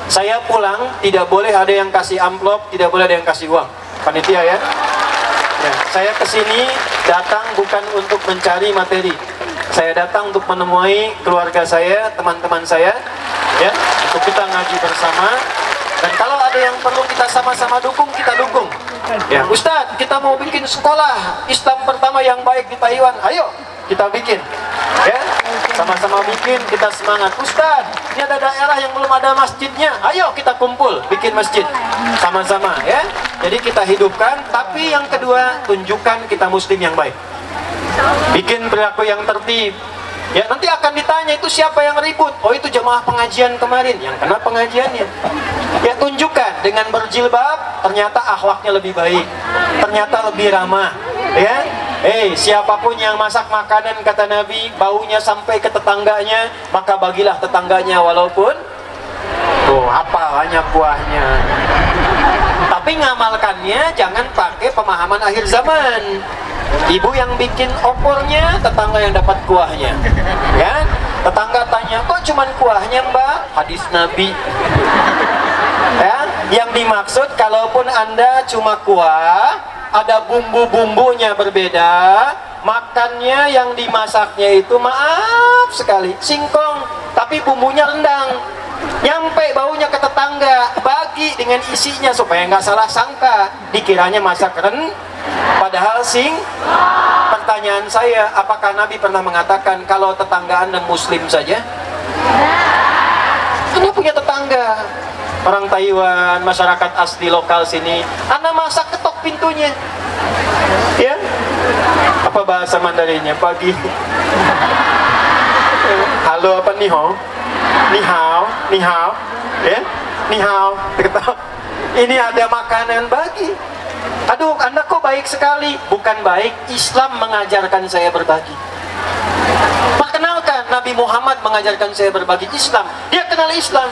Saya pulang tidak boleh ada yang kasih amplop, tidak boleh ada yang kasih uang. Panitia ya. Ya, saya kesini datang bukan untuk mencari materi. Saya datang untuk menemui keluarga saya, teman-teman saya, ya, untuk kita ngaji bersama. Dan kalau ada yang perlu kita sama-sama dukung, kita dukung. Ya, Ustadz, kita mau bikin sekolah Islam pertama yang baik di Taiwan. Ayo, kita bikin. Ya, sama-sama bikin, kita semangat. Ustadz, ini ada daerah yang belum ada masjidnya. Ayo kita kumpul, bikin masjid sama-sama ya. Jadi kita hidupkan, tapi yang kedua, tunjukkan kita muslim yang baik. Bikin perilaku yang tertib. Ya nanti akan ditanya itu siapa yang ribut. Oh itu jemaah pengajian kemarin, yang kena pengajiannya. Ya tunjukkan dengan berjilbab, ternyata akhlaknya lebih baik, ternyata lebih ramah. Ya, siapapun yang masak makanan kata Nabi baunya sampai ke tetangganya, maka bagilah tetangganya walaupun apa banyak kuahnya. Tapi ngamalkannya jangan pakai pemahaman akhir zaman. Ibu yang bikin opornya, tetangga yang dapat kuahnya. Ya, tetangga tanya, kok cuman kuahnya mbak? Hadis Nabi. Ya, yang dimaksud kalaupun Anda cuma kuah, ada bumbu-bumbunya berbeda, makannya yang dimasaknya itu maaf sekali singkong, tapi bumbunya rendang, nyampe baunya ke tetangga, bagi dengan isinya supaya nggak salah sangka, dikiranya masak padahal Pertanyaan saya, apakah Nabi pernah mengatakan kalau tetangga Anda muslim saja? Anda punya tetangga orang Taiwan, masyarakat asli lokal sini, Anda masak ketok pintunya, ya? Apa bahasa Mandarinnya? Pagi. Halo apa ni hao? Ni hao, ni hao, ya? Ni hao, ketok. Ini ada makanan bagi. Aduh, Anda kok baik sekali. Bukan baik, Islam mengajarkan saya berbagi. Perkenalkan, Nabi Muhammad mengajarkan saya berbagi. Islam, dia kenal Islam.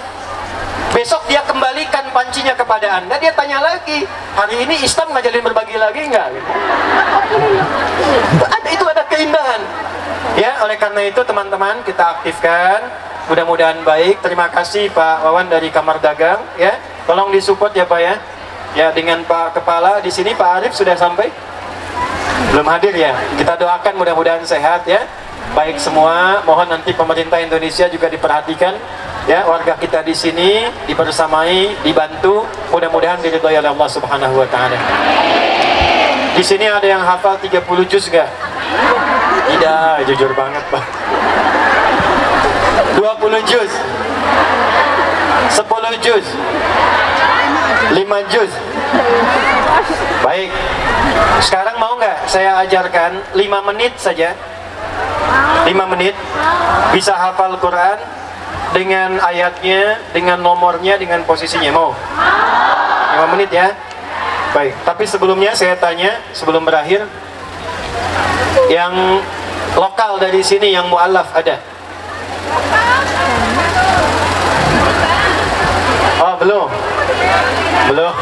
Besok dia kembalikan pancinya kepada Anda, dia tanya lagi, hari ini Islam ngajarin berbagi lagi enggak? Itu ada keindahan. Ya, oleh karena itu teman-teman kita aktifkan. Mudah-mudahan baik. Terima kasih Pak Wawan dari Kamar Dagang. Ya, tolong disupport ya Pak ya. Ya, dengan Pak Kepala di sini, Pak Arif sudah sampai? Belum hadir ya. Kita doakan mudah-mudahan sehat ya. Baik semua, mohon nanti pemerintah Indonesia juga diperhatikan ya, warga kita di sini dibersamai, dibantu, mudah-mudahan diridhoi oleh Allah Subhanahu wa taala. Di sini ada yang hafal 30 juz enggak? Tidak, jujur banget, Pak. 20 juz. 10 juz. 5 juz. Baik. Sekarang mau nggak saya ajarkan 5 menit saja? 5 menit bisa hafal Quran dengan ayatnya, dengan nomornya, dengan posisinya. Mau? 5 menit ya. Baik, tapi sebelumnya saya tanya, sebelum berakhir, yang lokal dari sini yang mu'alaf ada? Oh, belum. Belum.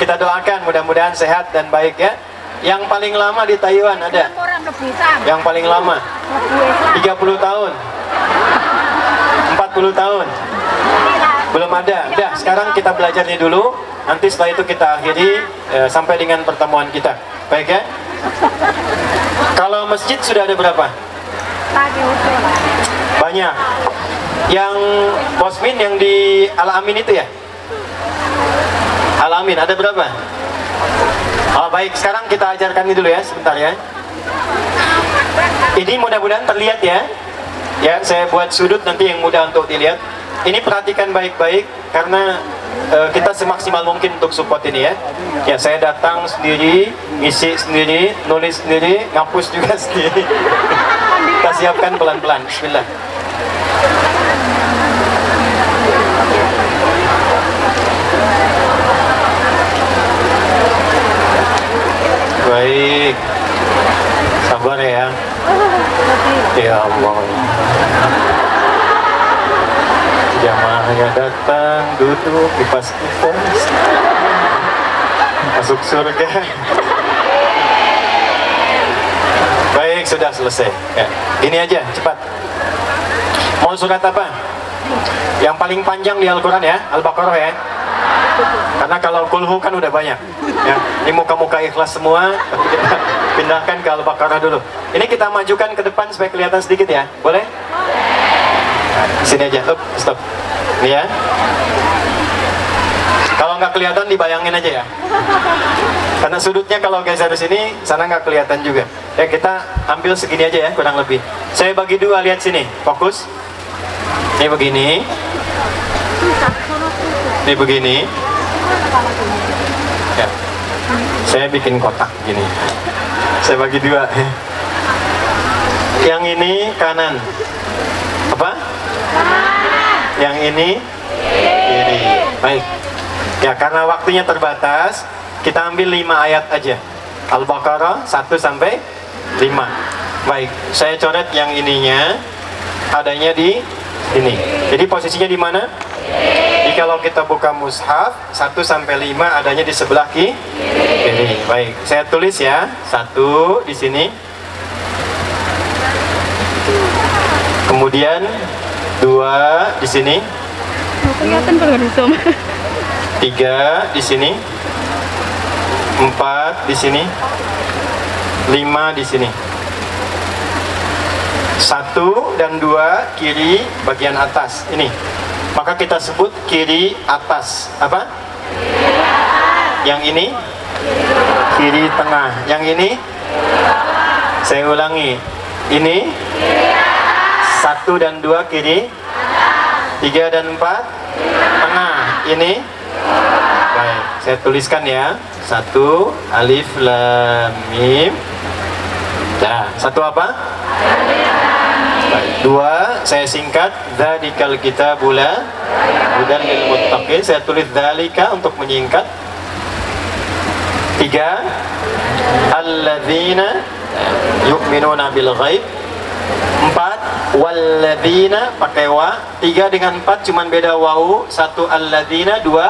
Kita doakan mudah-mudahan sehat dan baik ya. Yang paling lama di Taiwan ada? Yang paling lama 30 tahun 40 tahun belum ada. Udah, sekarang kita belajarnya dulu. Nanti setelah itu kita akhiri sampai dengan pertemuan kita. Baik ya. Kalau masjid sudah ada berapa? Banyak. Yang Bosmin yang di Al-Amin itu ya? Al-Amin ada berapa? Oh baik, sekarang kita ajarkan ini dulu ya, sebentar ya. Ini mudah-mudahan terlihat ya. Ya, saya buat sudut nanti yang mudah untuk dilihat. Ini perhatikan baik-baik karena kita semaksimal mungkin untuk support ini ya. Ya, saya datang sendiri, ngisi sendiri, nulis sendiri, ngapus juga sendiri. Kita siapkan pelan-pelan. Bismillah. Baik, sabar ya. Ya Allah. Jamaahnya datang, duduk, kipas-kipas, masuk surga. Baik, sudah selesai. Ya, ini aja, cepat. Mau surat apa? Yang paling panjang di Al-Quran ya, Al-Baqarah ya. Karena kalau kulhu kan udah banyak ya. Ini muka-muka ikhlas semua, tapi kita pindahkan ke Al-Baqarah dulu. Ini kita majukan ke depan supaya kelihatan sedikit ya. Boleh? Sini aja, stop. Ini ya. Kalau nggak kelihatan dibayangin aja ya. Karena sudutnya kalau geser di sini, sana nggak kelihatan juga. Ya kita ambil segini aja ya, kurang lebih. Saya bagi dua, lihat sini, fokus. Ini begini. Ini begini. Ya. Saya bikin kotak gini. Saya bagi dua. Yang ini kanan. Apa? Yang ini kiri. Baik. Ya, karena waktunya terbatas, kita ambil 5 ayat aja. Al-Baqarah 1 sampai 5. Baik, saya coret yang ininya adanya di ini. Jadi posisinya di mana? Jadi kalau kita buka mushaf 1 sampai 5 adanya di sebelah kiri. Baik, saya tulis ya. 1 di sini. Kemudian 2 di sini. Kelihatan kalau di zoom. 3 di sini. 4 di sini. 5 di sini. 1 dan 2 kiri bagian atas ini. Maka kita sebut kiri atas. Apa? Yang ini kiri tengah. Yang ini saya ulangi. Ini 1 dan 2 kiri, 3 dan 4 tengah. Ini baik, saya tuliskan ya. 1 alif lam mim. Nah, 1 apa? Baik. 2 saya singkat, dzalikal kitabul la hudan lil muttaqin. Saya tulis dzalika untuk menyingkat. 3 alladzina yu'minuna bil ghaib. 4 walladzina pakai wa. 3 dengan 4 cuman beda wawu. 1 alladzina, 2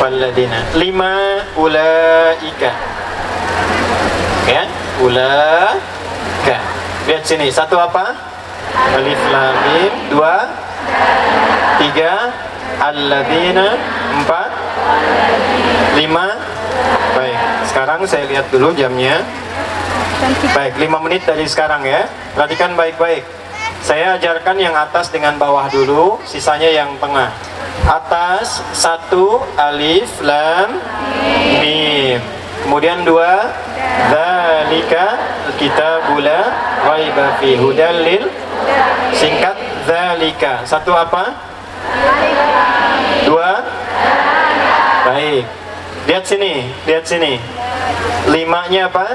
walladzina. 5 ulaika. Ya, ulaika. Lihat sini, 1 apa? Alif lam mim. 2 3 alladzina. 4 5. Baik, sekarang saya lihat dulu jamnya. Baik, 5 menit dari sekarang ya. Perhatikan baik-baik. Saya ajarkan yang atas dengan bawah dulu, sisanya yang tengah. Atas 1 alif lam mim. Kemudian 2 dzalika kitabul la raiba fihi hudal lil. Singkat dzalika. 1 apa? 2. Baik. Lihat sini, lihat sini. 5-nya apa?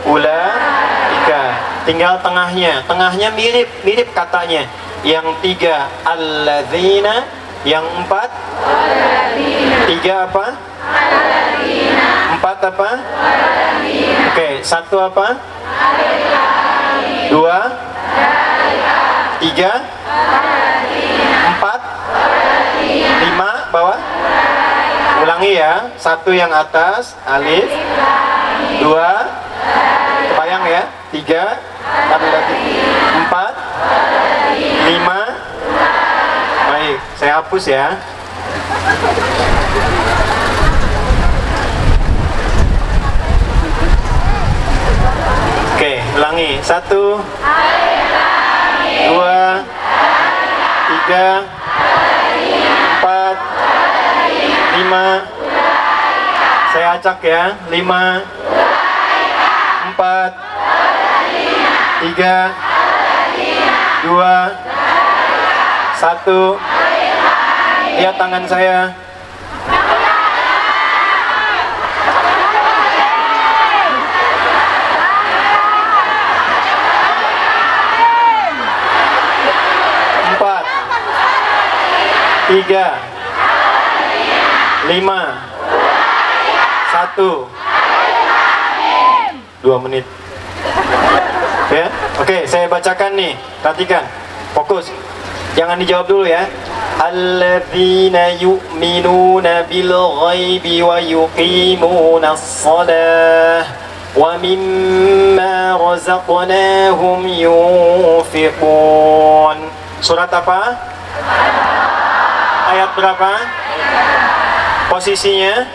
Ulaika. Tinggal tengahnya. Tengahnya mirip katanya. Yang 3 alladzina, yang 4 3 apa? 4 apa? Oke, 1 apa? 2 3 4 5 bawah. Ulangi ya. 1 yang atas alif. 2 kebayang ya. 3 4 5. Baik, saya hapus ya. Oke, ulangi. 1 2 3 4 5. Saya acak ya. 5 4 3 2 1. Lihat tangan saya. Empat, 3 5 1. 2 menit. Ya, oke, saya bacakan nih. Perhatikan, fokus. Jangan dijawab dulu ya. Alladzina yu'minuna bil ghaibi wa yuqimuna as-salah wa mimma razaqnahum yunfiqun. Surat apa? Ayat berapa? Posisinya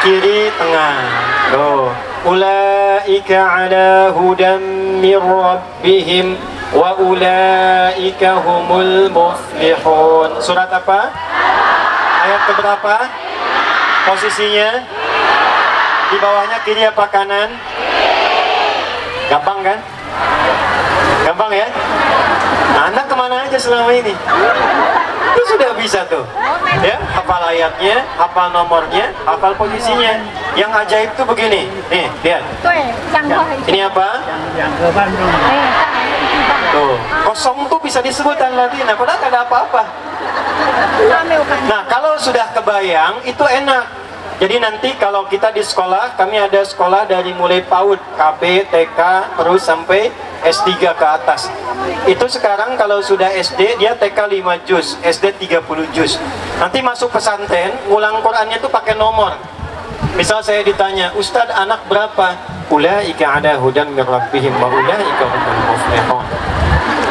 kiri tengah. Tuh. Ulaika ala hudam mir rabbihim wa ulaika humul muflihun. Surat apa? Ayat keberapa? Posisinya di bawahnya kiri apa kanan? Gampang kan? Gampang ya? Nah, Anda kemana aja selama ini? Itu sudah bisa tuh. Ya, hafal ayatnya, hafal nomornya, hafal posisinya. Yang ajaib tuh begini. Nih, lihat. Ini apa? Tuh, kosong tuh bisa disebut alladzina, padahal nggak ada apa-apa. Nah, kalau sudah kebayang, itu enak. Jadi nanti kalau kita di sekolah, kami ada sekolah dari mulai PAUD, KB, TK, terus sampai S3 ke atas. Itu sekarang kalau sudah SD, dia TK 5 juz, SD 30 juz. Nanti masuk pesantren, ngulang Qurannya tuh pakai nomor. Misal saya ditanya, Ustadz anak berapa? Ulaika ada hudan min rabbihim wa ulaika humul muflihun.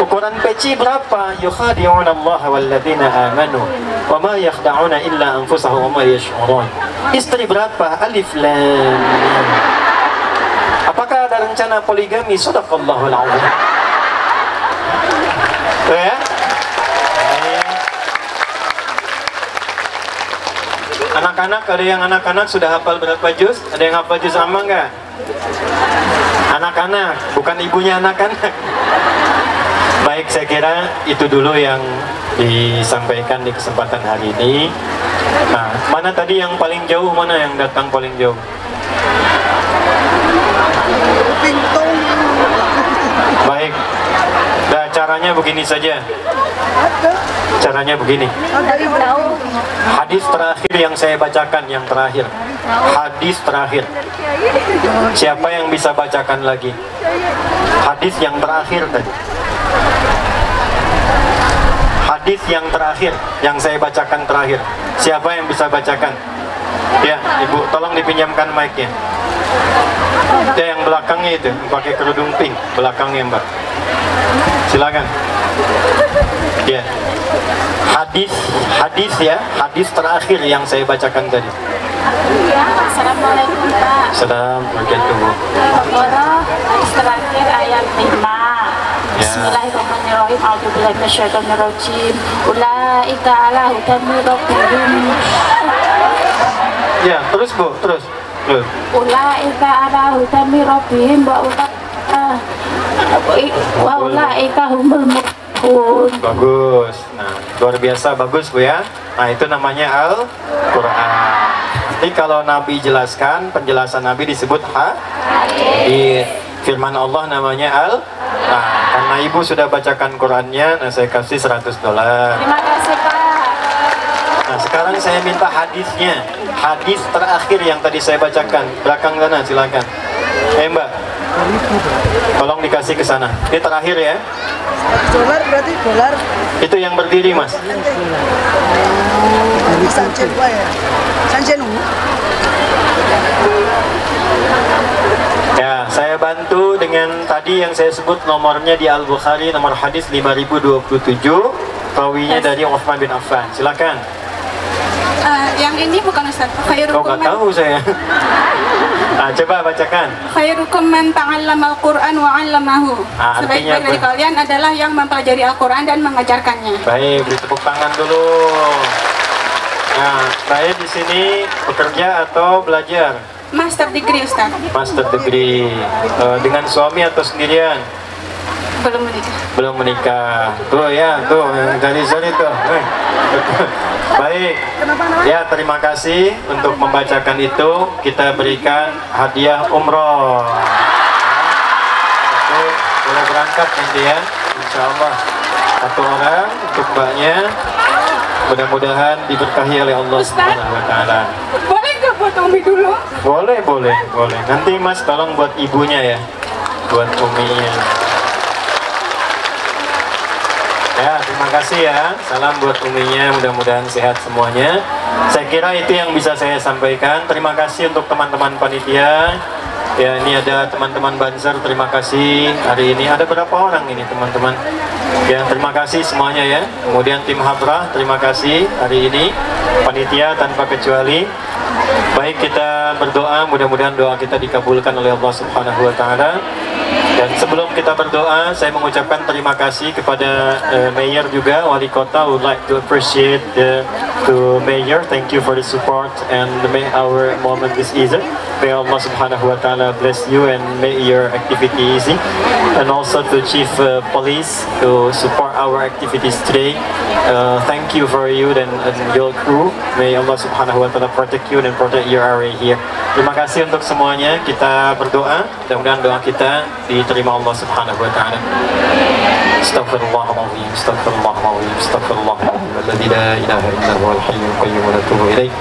Ukuran peci berapa? Yukhadi'una Allah walladzina amanu wa ma yakhda'una illa anfusahum wa ma yash'urun. Istri berapa? Alif lam mim. Apakah ada rencana poligami? Shadaqallahul azim. Tuh ya. Anak-anak, ada yang anak-anak sudah hafal berapa juz? Ada yang hafal juz amma enggak? Anak-anak, bukan ibunya anak-anak. Baik, saya kira itu dulu yang disampaikan di kesempatan hari ini. Nah, mana tadi yang paling jauh? Mana yang datang paling jauh? Baik, nah, caranya begini saja. Caranya begini. Hadis terakhir yang saya bacakan, yang terakhir. Hadis terakhir. Siapa yang bisa bacakan lagi? Hadis yang terakhir tadi. Hadis yang terakhir, yang saya bacakan terakhir. Siapa yang bisa bacakan? Ya, Ibu, tolong dipinjamkan mic-nya. Ya, yang belakangnya itu, pakai kerudung pink, belakangnya Mbak. Silakan. Ya. Hadis ya, hadis terakhir yang saya bacakan tadi. Assalamualaikum Pak. Assalamualaikum. Baqarah hadis terakhir ayat 5. Ya. Bismillahirrahmanirrahim. A'udzubillahi minasyaitonirrajim. Ulaika ala hudan min rabbihim. Ya, terus Bu, terus. Ulaika ala hudan min rabbihim wa ulaika humul muflihun. Bagus. Nah, luar biasa bagus Bu ya. Nah, itu namanya Al-Quran. Nanti kalau Nabi jelaskan, penjelasan Nabi disebut di firman Allah namanya Nah, karena Ibu sudah bacakan Qurannya, nah saya kasih $100. Terima kasih Pak. Nah, sekarang saya minta hadisnya. Hadis terakhir yang tadi saya bacakan. Belakang sana, silakan. Mbak, tolong dikasih ke sana. Ini terakhir ya. Dolar berarti dolar. Itu yang berdiri, Mas. Ini Sanchen Pak ya. Sanchen Ya, saya bantu dengan tadi yang saya sebut nomornya di Al-Bukhari, nomor hadis 5027, rawinya dari Uthman bin Affan. Silakan. Yang ini bukan Ustaz. Kau nggak tahu saya. Nah, coba bacakan. Khairukum man ta'allama al-Qur'an wa 'allamahu. Sebaik-baik dari kalian adalah yang mempelajari Al-Qur'an dan mengajarkannya. Baik, beri tepuk tangan dulu. Nah, saya di sini bekerja atau belajar? Master degree Ustaz. Master degree. Dengan suami atau sendirian? Belum menikah. Belum menikah. Tuh ya, tuh yang dari sini tuh. Baik. Ya, terima kasih untuk membacakan itu. Kita berikan hadiah umroh. Itu boleh berangkat nanti ya, insya Allah. Satu orang untuk mbaknya. Mudah-mudahan diberkahi oleh Allah Subhanahu wa Ta'ala. Boleh nggak buat Umi dulu? Boleh. Nanti Mas tolong buat ibunya ya, buat uminya. Ya, terima kasih ya. Salam buat uminya, mudah-mudahan sehat semuanya. Saya kira itu yang bisa saya sampaikan. Terima kasih untuk teman-teman panitia. Ya, ini ada teman-teman Banser, terima kasih. Hari ini ada berapa orang ini teman-teman? Ya, terima kasih semuanya ya. Kemudian tim Habrah, terima kasih hari ini. Panitia tanpa kecuali. Baik, kita berdoa, mudah-mudahan doa kita dikabulkan oleh Allah Subhanahu wa Ta'ala. Dan sebelum kita berdoa, saya mengucapkan terima kasih kepada Mayor juga, Wali Kota. Would like to appreciate to Mayor. Thank you for the support and may our moment is easy. May Allah Subhanahu Wa Taala bless you and make your activity easy. And also to Chief Police to support our activities today. Thank you for you and your crew. May Allah Subhanahu Wa Taala protect you and protect your area here. Terima kasih untuk semuanya. Kita berdoa. Mudah-mudahan doa kita diterima Allah Subhanahu Wa Taala. Astaghfirullahaladzim, astaghfirullahaladzim, astaghfirullahaladzim, alladzi la ilaha illa huwal hayyul qayyum wa natubu ilaih.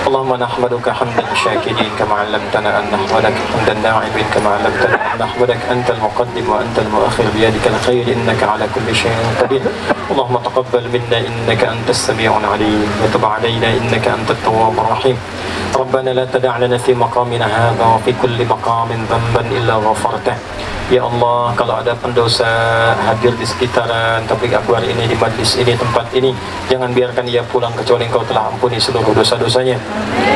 Allahumma nahmaduka hamdan syakirin kama 'allamtana an nahmadak hamdan na'ibin kama 'allamtana an nahmadak antal muqaddim wa antal muakhir biyadikal khair innaka 'ala kulli syai'in qadir. Allahumma taqabbal minna innaka antas sami'un 'alim wa tub 'alaina innaka antat tawwabur rahim. ربنا لا تدع لنا في مقامنا هذا وفي كل مقام ذنبا إلا غفرته. Ya Allah, kalau ada pendosa hadir di sekitaran tabligh akbar ini, di majlis ini, tempat ini, jangan biarkan ia pulang kecuali Engkau telah ampuni seluruh dosa-dosanya.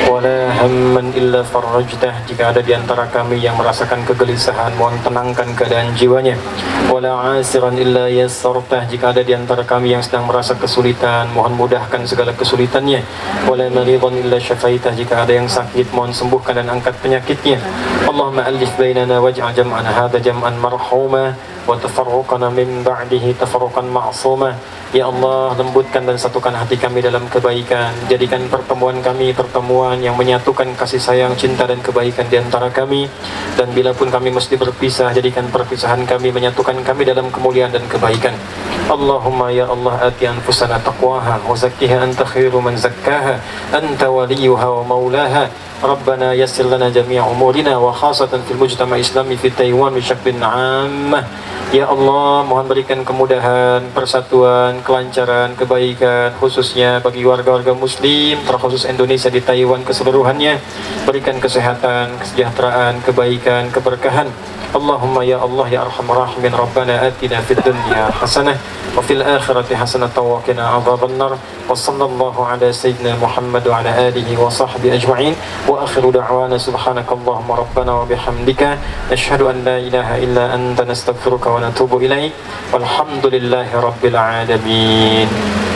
Wala hamman illa farajtah, jika ada di antara kami yang merasakan kegelisahan, mohon tenangkan keadaan jiwanya. Wala asiran illa yassartah, jika ada di antara kami yang sedang merasa kesulitan, mohon mudahkan segala kesulitannya. Wala maridan illa syafaitah, jika ada yang sakit, mohon sembuhkan dan angkat penyakitnya. Allahumma alif bainana waj'al jam'ana hadha jam'an marhuma wa tafarruqana min ba'dihi tafarruqan ma'suma. Ya Allah, lembutkan dan satukan hati kami dalam kebaikan. Jadikan pertemuan kami pertemuan yang menyatukan kasih sayang, cinta dan kebaikan di antara kami. Dan bila pun kami mesti berpisah, jadikan perpisahan kami menyatukan kami dalam kemuliaan dan kebaikan. Allahumma ya Allah, ati anfusana taqwaha wa zakkiha anta khairu man zakkaha anta waliyuha wa maulaha. Rabbana yassir lana jami'a umurina wa khasatan fil mujtama' islami fi Taiwan bi syaklin 'ammah. Ya Allah, mohon berikan kemudahan, persatuan, kelancaran, kebaikan khususnya bagi warga-warga muslim, terkhusus Indonesia di Taiwan keseluruhannya. Berikan kesehatan, kesejahteraan, kebaikan, keberkahan. Allahumma ya Allah ya arhamar rahimin, Rabbana atina fid dunya hasanah wa fil akhirati hasanah wa qina adzabannar. Wa sallallahu ala sayyidina Muhammad wa ala alihi wa sahbihi ajma'in. Wa akhiru da'wana subhanakallahumma rabbana wa bihamdika nashhadu an la ilaha illa anta nastaghfiruka wa natubu ilaik. Walhamdulillahi rabbil alamin.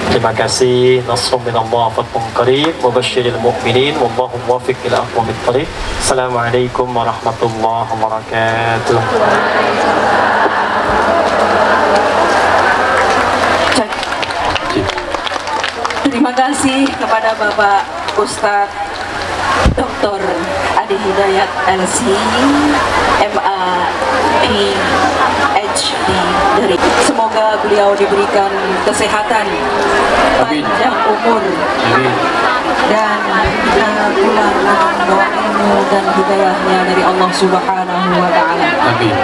Terima kasih. Nasrun minallah fathun qarib wa basyiril mu'minin wallahu muwaffiq ila aqwamit thariq. Assalamualaikum warahmatullahi wabarakatuh. Terima kasih kepada Bapak Ustadz Dr. Adi Hidayat LC MA PhD dari, semoga beliau diberikan kesehatan, panjang umur, dan pula doa ilmu dan hidayahnya dari Allah Subhanahu wa Ta'ala. Amin.